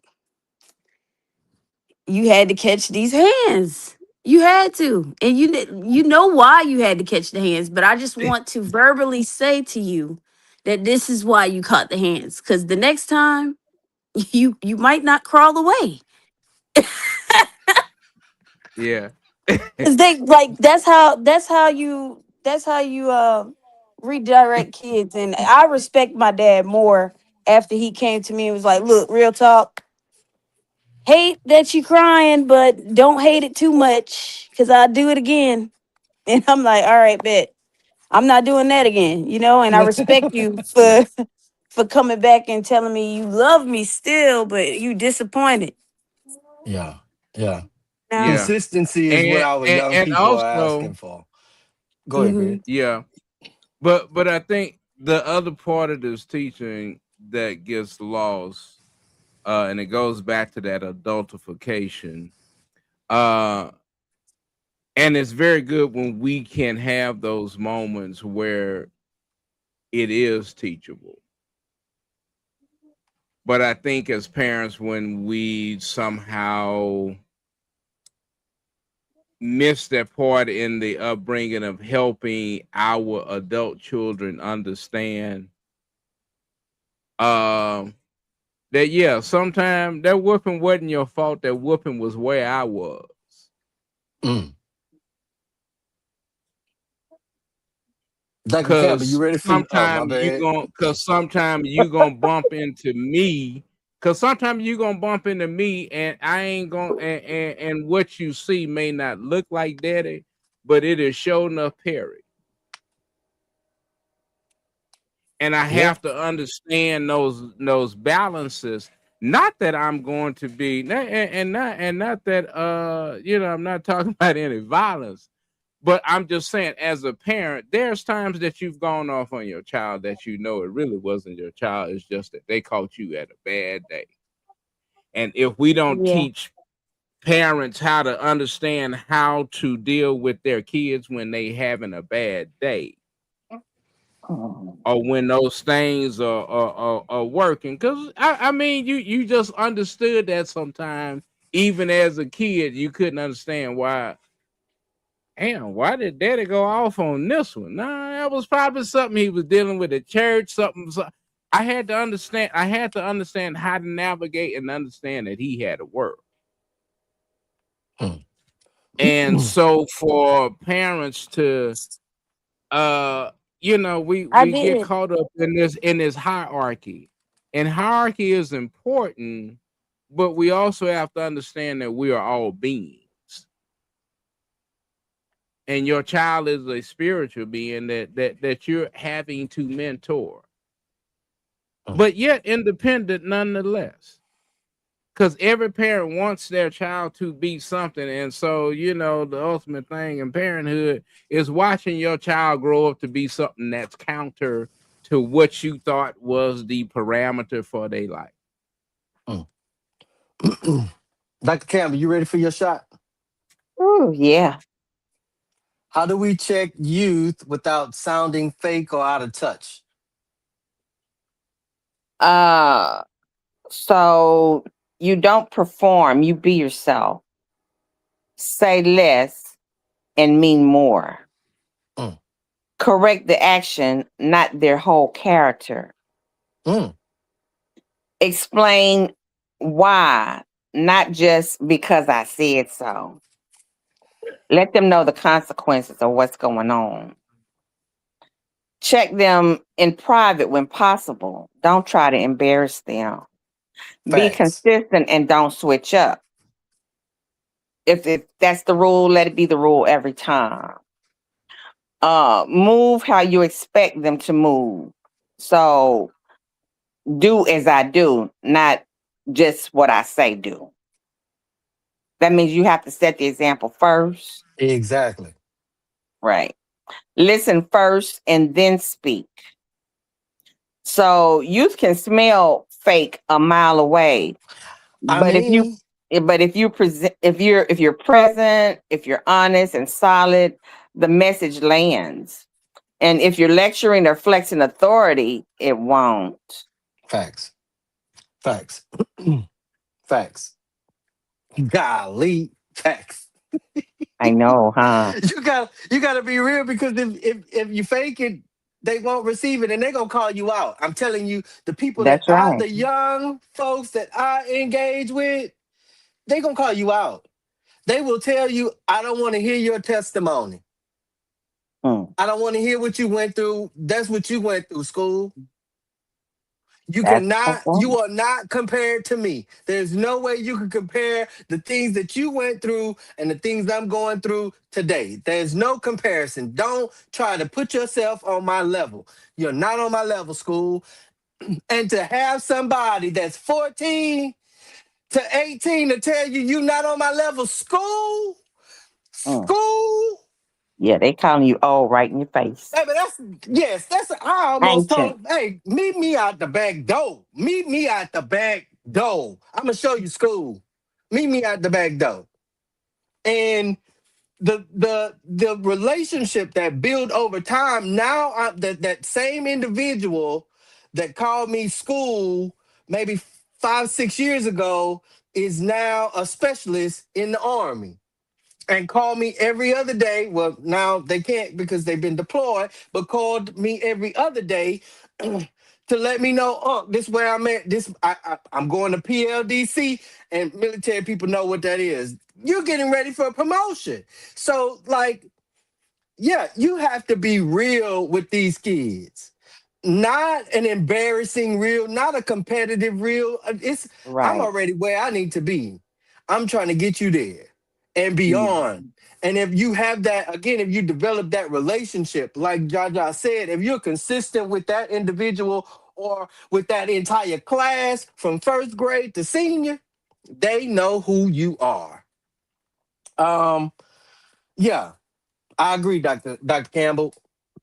you had to catch these hands. You had to, and you know why you had to catch the hands. But I just want to verbally say to you that this is why you caught the hands. Because the next time, you might not crawl away. Yeah, Cause they like that's how you redirect kids. And I respect my dad more after he came to me and was like, look, real talk, hate that you crying, but don't hate it too much because I'll do it again. And I'm like, all right, bet. I'm not doing that again. And I respect you for coming back and telling me you love me still, but you disappointed. Yeah, yeah. Now, yeah. Consistency is what And, our and young and people are asking also, for. Go ahead, hmm Greg. yeah. But I think the other part of this teaching that gets lost, and it goes back to that adultification. Uh, and it's very good when we can have those moments where it is teachable. But I think as parents, when we somehow miss that part in the upbringing of helping our adult children understand, um, that yeah, sometimes that whooping wasn't your fault. That whooping was where I was. Mm. Dr. Campbell, you Cause ready for oh my bad. sometimes you gonna bump into me. Cause sometimes you gonna bump into me, and I ain't gonna, and what you see may not look like daddy, but it is sure enough Perry. And I Yeah. have to understand those balances. Not that I'm going to be, and not that I'm not talking about any violence. But I'm just saying, as a parent, there's times that you've gone off on your child that you know it really wasn't your child. It's just that they caught you at a bad day. And if we don't yeah. teach parents how to understand how to deal with their kids when they having a bad day, Mm. or when those things are working, because I mean, you just understood that sometimes, even as a kid, you couldn't understand why. Damn, why did Daddy go off on this one? Nah, that was probably something he was dealing with at church. I had to understand. I had to understand how to navigate and understand that he had to work. Mm. And so for parents to, uh, I we get did. caught up in this hierarchy, and hierarchy is important, but we also have to understand that we are all beings. And your child is a spiritual being that you're having to mentor, Mm. but yet independent nonetheless. because every parent wants their child to be something. And so, the ultimate thing in parenthood is watching your child grow up to be something that's counter to what you thought was the parameter for their life. Mm. Dr. Campbell, you ready for your shot? Ooh, yeah. How do we check youth without sounding fake or out of touch? Uh, so you don't perform, you be yourself. Say less and mean more. Mm. Correct the action, not their whole character. Mm. Explain why, not just because I said so. Let them know the consequences of what's going on. Check them in private when possible. Don't try to embarrass them. Be Facts. consistent and don't switch up. If that's the rule, let it be the rule every time. Move how you expect them to move. So do as I do, not just what I say do. That means you have to set the example first. Exactly. Right. Listen first and then speak. So youth can smell fake a mile away. I But if you mean, but if you're present, if you're honest and solid, the message lands. And if you're lecturing or flexing authority, it won't. facts. Facts. Facts. Golly, facts. I know, huh? You gotta be real because if you fake it, they won't receive it and they're gonna call you out. I'm telling you, That's right. the young folks that I engage with, they gonna call you out. They will tell you, I don't want to hear your testimony. Hmm. I don't want to hear what you went through. That's what you went through, school. That's okay. You are not compared to me. There's no way you can compare the things that you went through and the things I'm going through today. There's no comparison. Don't try to put yourself on my level. You're not on my level, school. And to have somebody that's 14 to 18 to tell you you're not on my level, Hmm. school. Yeah, they calling you old right in your face. Hey, but I almost Ancient. told, hey, meet me out the back door. Meet me out the back door. I'm gonna show you school. Meet me out the back door. And the relationship that built over time, now that same individual that called me school maybe 5, 6 years ago is now a specialist in the army and called me every other day. Well, now they can't because they've been deployed, but called me every other day to let me know, this where I'm at. I'm going to PLDC, and military people know what that is. You're getting ready for a promotion. So, like, yeah, you have to be real with these kids. Not an embarrassing reel, not a competitive reel. I'm Right. already where I need to be. I'm trying to get you there and beyond. Mhm. And if you have that, again, if you develop that relationship, like Jaja said, if you're consistent with that individual or with that entire class from first grade to senior, they know who you are. Um, yeah, I agree, Dr. Campbell.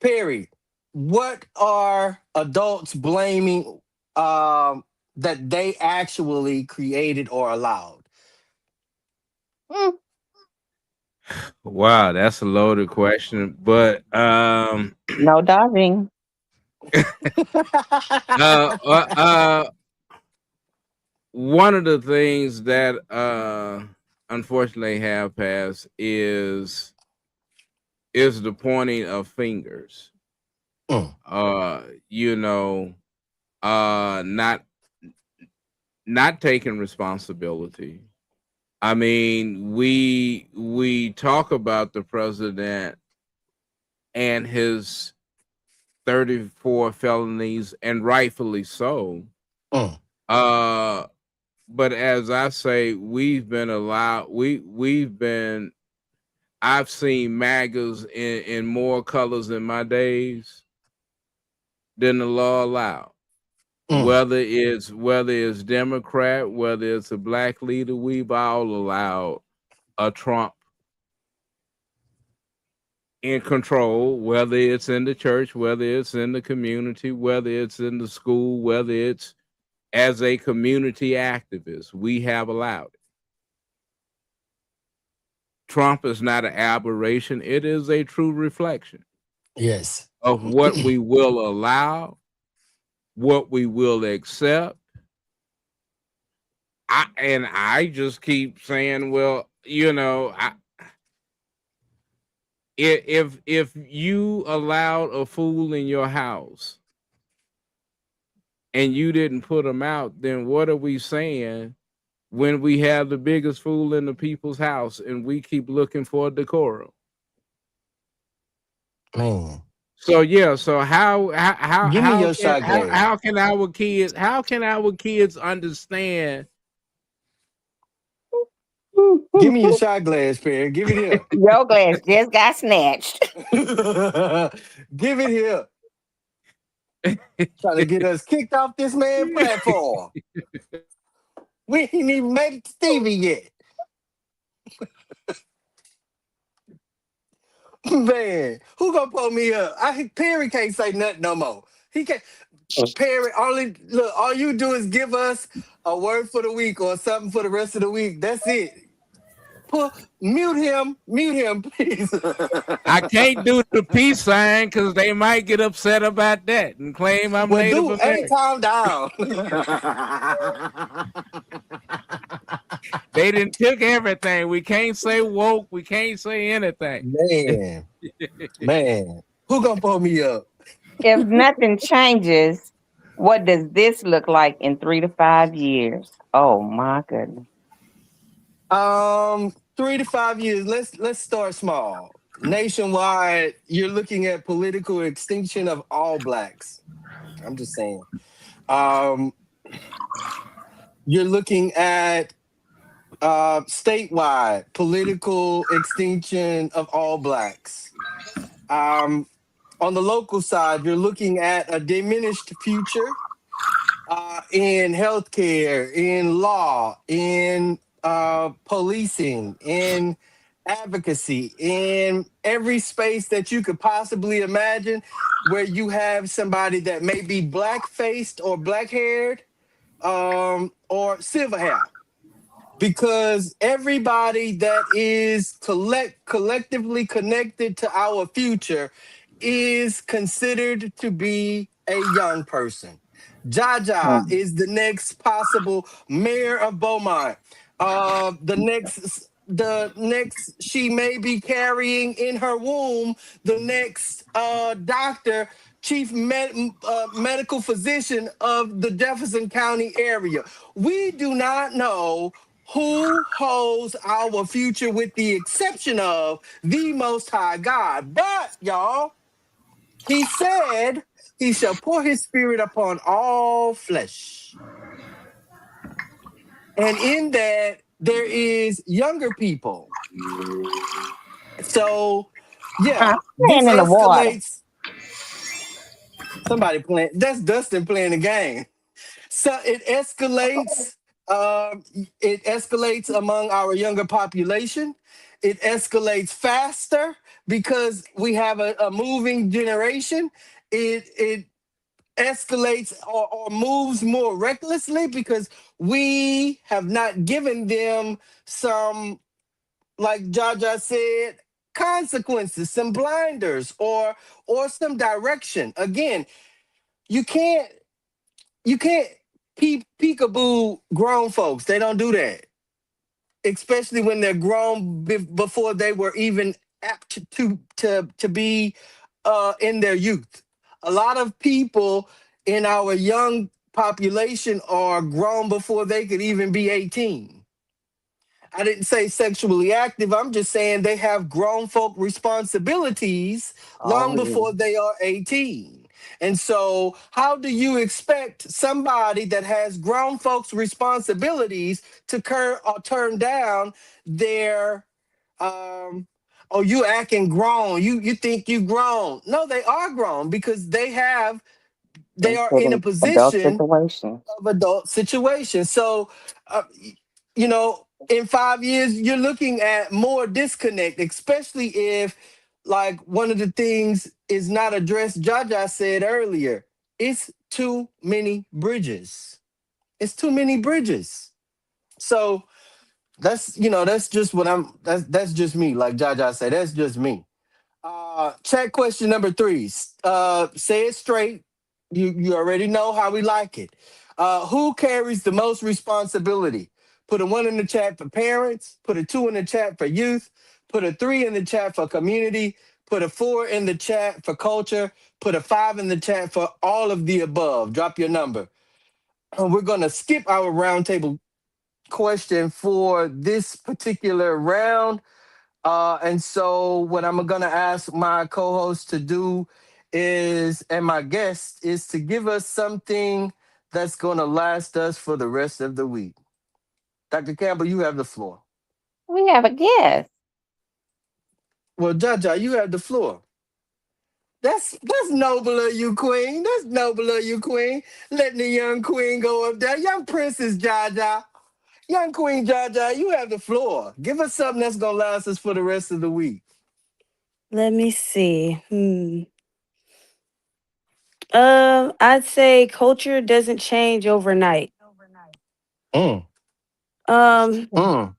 Perry, what are adults blaming that they actually created or allowed? Mm, Wow, that's a loaded question. But no dodging. uh, uh, uh, one of the things that unfortunately have passed is the pointing of fingers. Mm, Uh, you know, not taking responsibility. I mean, we talk about the president and his 34 felonies, and rightfully so. mm, Uh, but as I say, we've been I've seen MAGAs in more colors in my days than the law allowed. Mm. Whether it's Democrat, whether it's a black leader, we've all allowed a Trump in control, whether it's in the church, whether it's in the community, whether it's in the school, whether it's as a community activist, we have allowed it. Trump is not an aberration, it is a true reflection Yes. of what we will allow, what we will accept. I just keep saying, well, if you allowed a fool in your house and you didn't put them out, then what are we saying when we have the biggest fool in the people's house and we keep looking for decorum? Man. So yeah, so how Give me your shot glass. how can our kids understand? Give me your shot glass, Perry. Give it here. Your glass just got snatched. Give it here. Trying to get us kicked off this man platform. We ain't even made it to Stevie yet. Man, who gonna pull me up? Perry can't say nothing no more. He can't. Perry, all you do is give us a word for the week or something for the rest of the week. That's it. Mute him, please. I can't do the peace sign because they might get upset about that and claim I'm Well, Native dude, hey, American. calm down. They didn't took everything. We can't say woke. We can't say anything. Man, who gonna pull me up? If nothing changes, what does this look like in 3 to 5 years? Oh my goodness. 3 to 5 years. Let's start small. Nationwide, you're looking at political extinction of all blacks. I'm just saying. Um, you're looking at statewide political extinction of all blacks. Um, on the local side, you're looking at a diminished future in healthcare, in law, in policing, in advocacy, in every space that you could possibly imagine, where you have somebody that may be black faced or black haired or silver hair. Because everybody that is collectively connected to our future is considered to be a young person. Jaja Hmm. is the next possible mayor of Beaumont. The next she may be carrying in her womb the next doctor, medical physician of the Jefferson County area. We do not know who holds our future with the exception of the Most High God. But, y'all, he said he shall pour his spirit upon all flesh. And in that, there is younger people. So, yeah, this Playing in the water. escalates. Somebody playing. That's Dustin playing the game. So it escalates. Um, it escalates among our younger population. It escalates faster because we have a moving generation. It escalates or moves more recklessly because we have not given them some, like Jaja said, consequences, some blinders, or some direction. Again, you can't you can't peekaboo grown folks. They don't do that, especially when they're grown before they were even apt to be in their youth. A lot of people in our young population are grown before they could even be 18. I didn't say sexually active. I'm just saying they have grown folk responsibilities long Oh yeah. before they are 18. And so, how do you expect somebody that has grown folks responsibilities to turn down their oh, you acting grown. You think you grown. No, they are grown because they are Instead in a of adult position situations. of adult situation. So, in 5 years, you're looking at more disconnect, especially if, like, one of the things is not addressed. Jaja said earlier, it's too many bridges. It's too many bridges. So that's just what that's just me. Like Jaja said, that's just me. Chat question number three. Say it straight. You already know how we like it. Who carries the most responsibility? Put a one in the chat for parents. Put a two in the chat for youth. Put a three in the chat for community. Put a four in the chat for culture. Put a five in the chat for all of the above. Drop your number. We're gonna skip our roundtable question for this particular round. And so what I'm gonna ask my co-host to do is, and my guest is to give us something that's gonna last us for the rest of the week. Dr. Campbell, you have the floor. We have a guest. Well, Jaja, you have the floor. That's noble of you, Queen. That's noble of you, Queen. Letting the young Queen go up there. Young Princess Jaja. Young Queen Jaja, you have the floor. Give us something that's gonna last us for the rest of the week. Let me see. I'd say culture doesn't change overnight. Mm, Um, mm,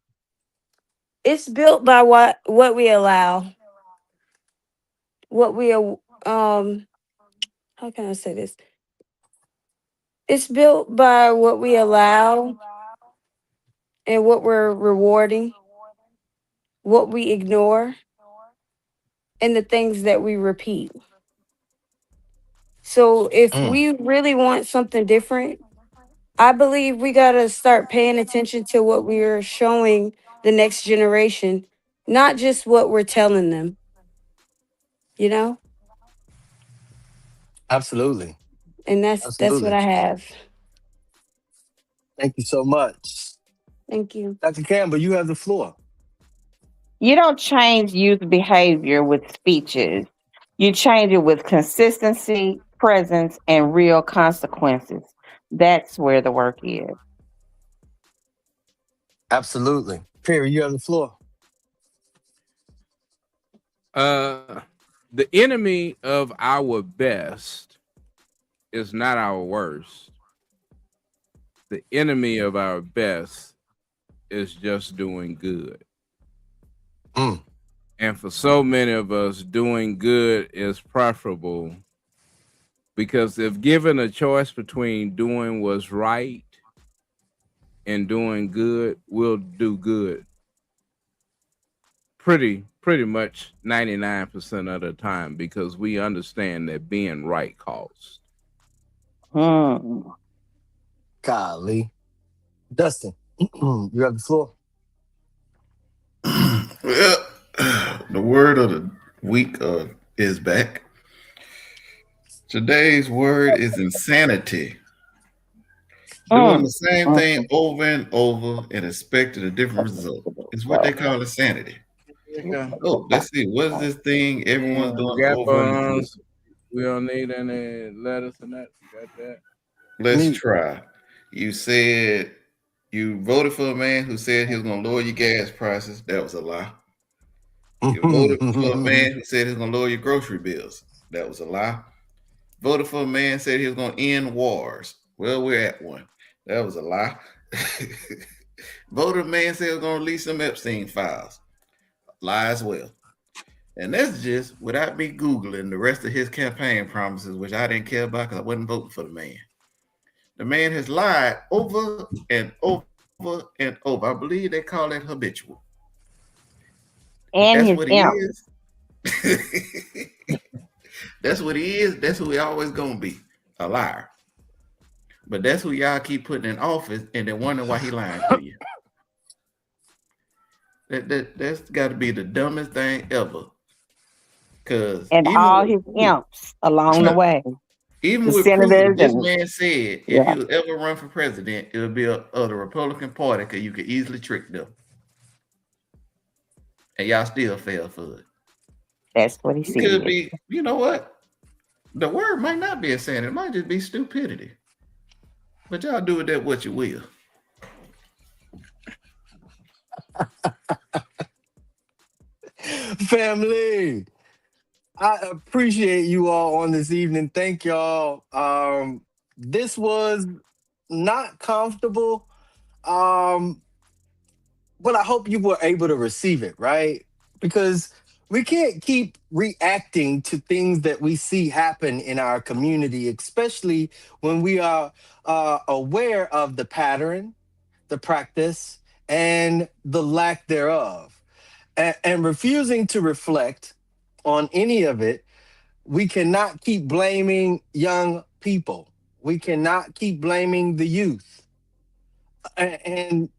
it's built by what we allow, what we how can I say this? It's built by what we allow and what we're rewarding, what we ignore, and the things that we repeat. So if mm. we really want something different, I believe we got to start paying attention to what we're showing the next generation, not just what we're telling them, you know? Absolutely. And that's what Absolutely. I have. Thank you so much. Thank you. Dr. Campbell, you have the floor. You don't change youth behavior with speeches. You change it with consistency, presence, and real consequences. That's where the work is. Absolutely. Perry, you have the floor. Uh, the enemy of our best is not our worst. The enemy of our best is just doing good. Mm, And for so many of us, doing good is preferable because if given a choice between doing what's right and doing good, we'll do good pretty much 99% of the time because we understand that being right costs. Hmm. golly. Dustin, you have the floor. Well, the word of the week is back. Today's word is insanity. Doing Mm. the same Mm. thing over and over and expecting a different result is what they call insanity. Yeah. Oh, let's see. What is this thing everyone's You doing got over and over? buns. We don't need any lettuce and that. You got that? Let's Me. try. You said you voted for a man who said he was going to lower your gas prices. That was a lie. You voted for a man who said he was going to lower your grocery bills. That was a lie. Voted for a man said he was going to end wars. Well, we're at one. That was a lie. Voted a man said he was going to release some Epstein files. Lie as well. And that's just without me Googling the rest of his campaign promises, which I didn't care about because I wasn't voting for the man. The man has lied over and over and over. I believe they call that habitual. But And that's his what he imp. is. That's what he is. That's who he always gonna be. A liar. But that's who y'all keep putting in office and then wondering why he lying to you. That's gotta be the dumbest thing ever. Cause And even all with his imps along the way. even The with proof, senators this and man said if yeah, he would ever run for president, it would be of the Republican Party because you could easily trick them. And y'all still fell for it. that's what he It could said. be, you know what? The word might not be insanity. It might just be stupidity. But y'all do with that what you will. Family, I appreciate you all on this evening. Thank y'all. This was not comfortable. Um, but I hope you were able to receive it, right? Because we can't keep reacting to things that we see happen in our community, especially when we are aware of the pattern, the practice, and the lack thereof. And refusing to reflect on any of it, we cannot keep blaming young people. We cannot keep blaming the youth. And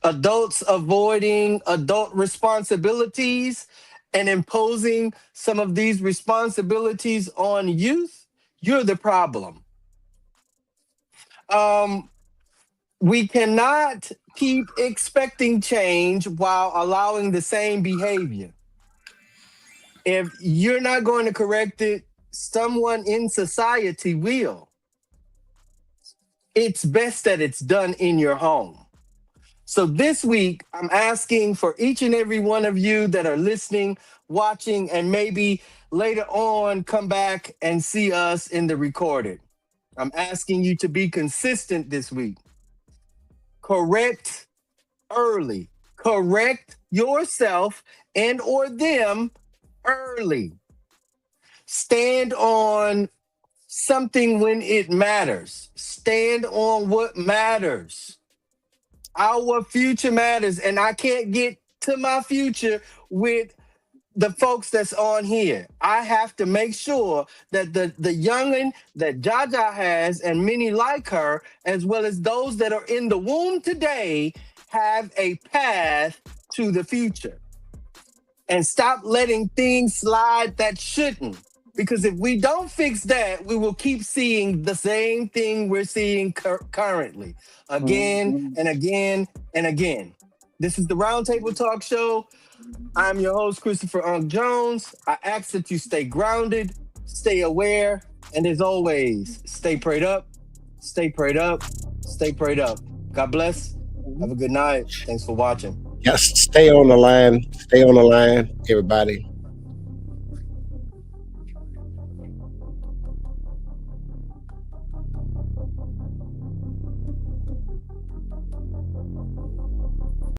adults avoiding adult responsibilities and imposing some of these responsibilities on youth, you're the problem. Um, we cannot keep expecting change while allowing the same behavior. If you're not going to correct it, someone in society will. It's best that it's done in your home. So this week, I'm asking for each and every one of you that are listening, watching, and maybe later on come back and see us in the recorded. I'm asking you to be consistent this week. Correct early. Correct yourself and or them early. Stand on something when it matters. Stand on what matters. Our future matters, and I can't get to my future with the folks that's on here. I have to make sure that the youngin that Jaja has and many like her, as well as those that are in the womb today, have a path to the future. And stop letting things slide that shouldn't. Because if we don't fix that, we will keep seeing the same thing we're seeing currently, again Mhm. and again and again. This is the Roundtable Talk Show. I'm your host, Christopher Unk Jones. I ask that you stay grounded, stay aware, and as always, stay prayed up, stay prayed up, stay prayed up. God bless. Have a good night. Thanks for watching. Yes, stay on the line. Stay on the line, everybody.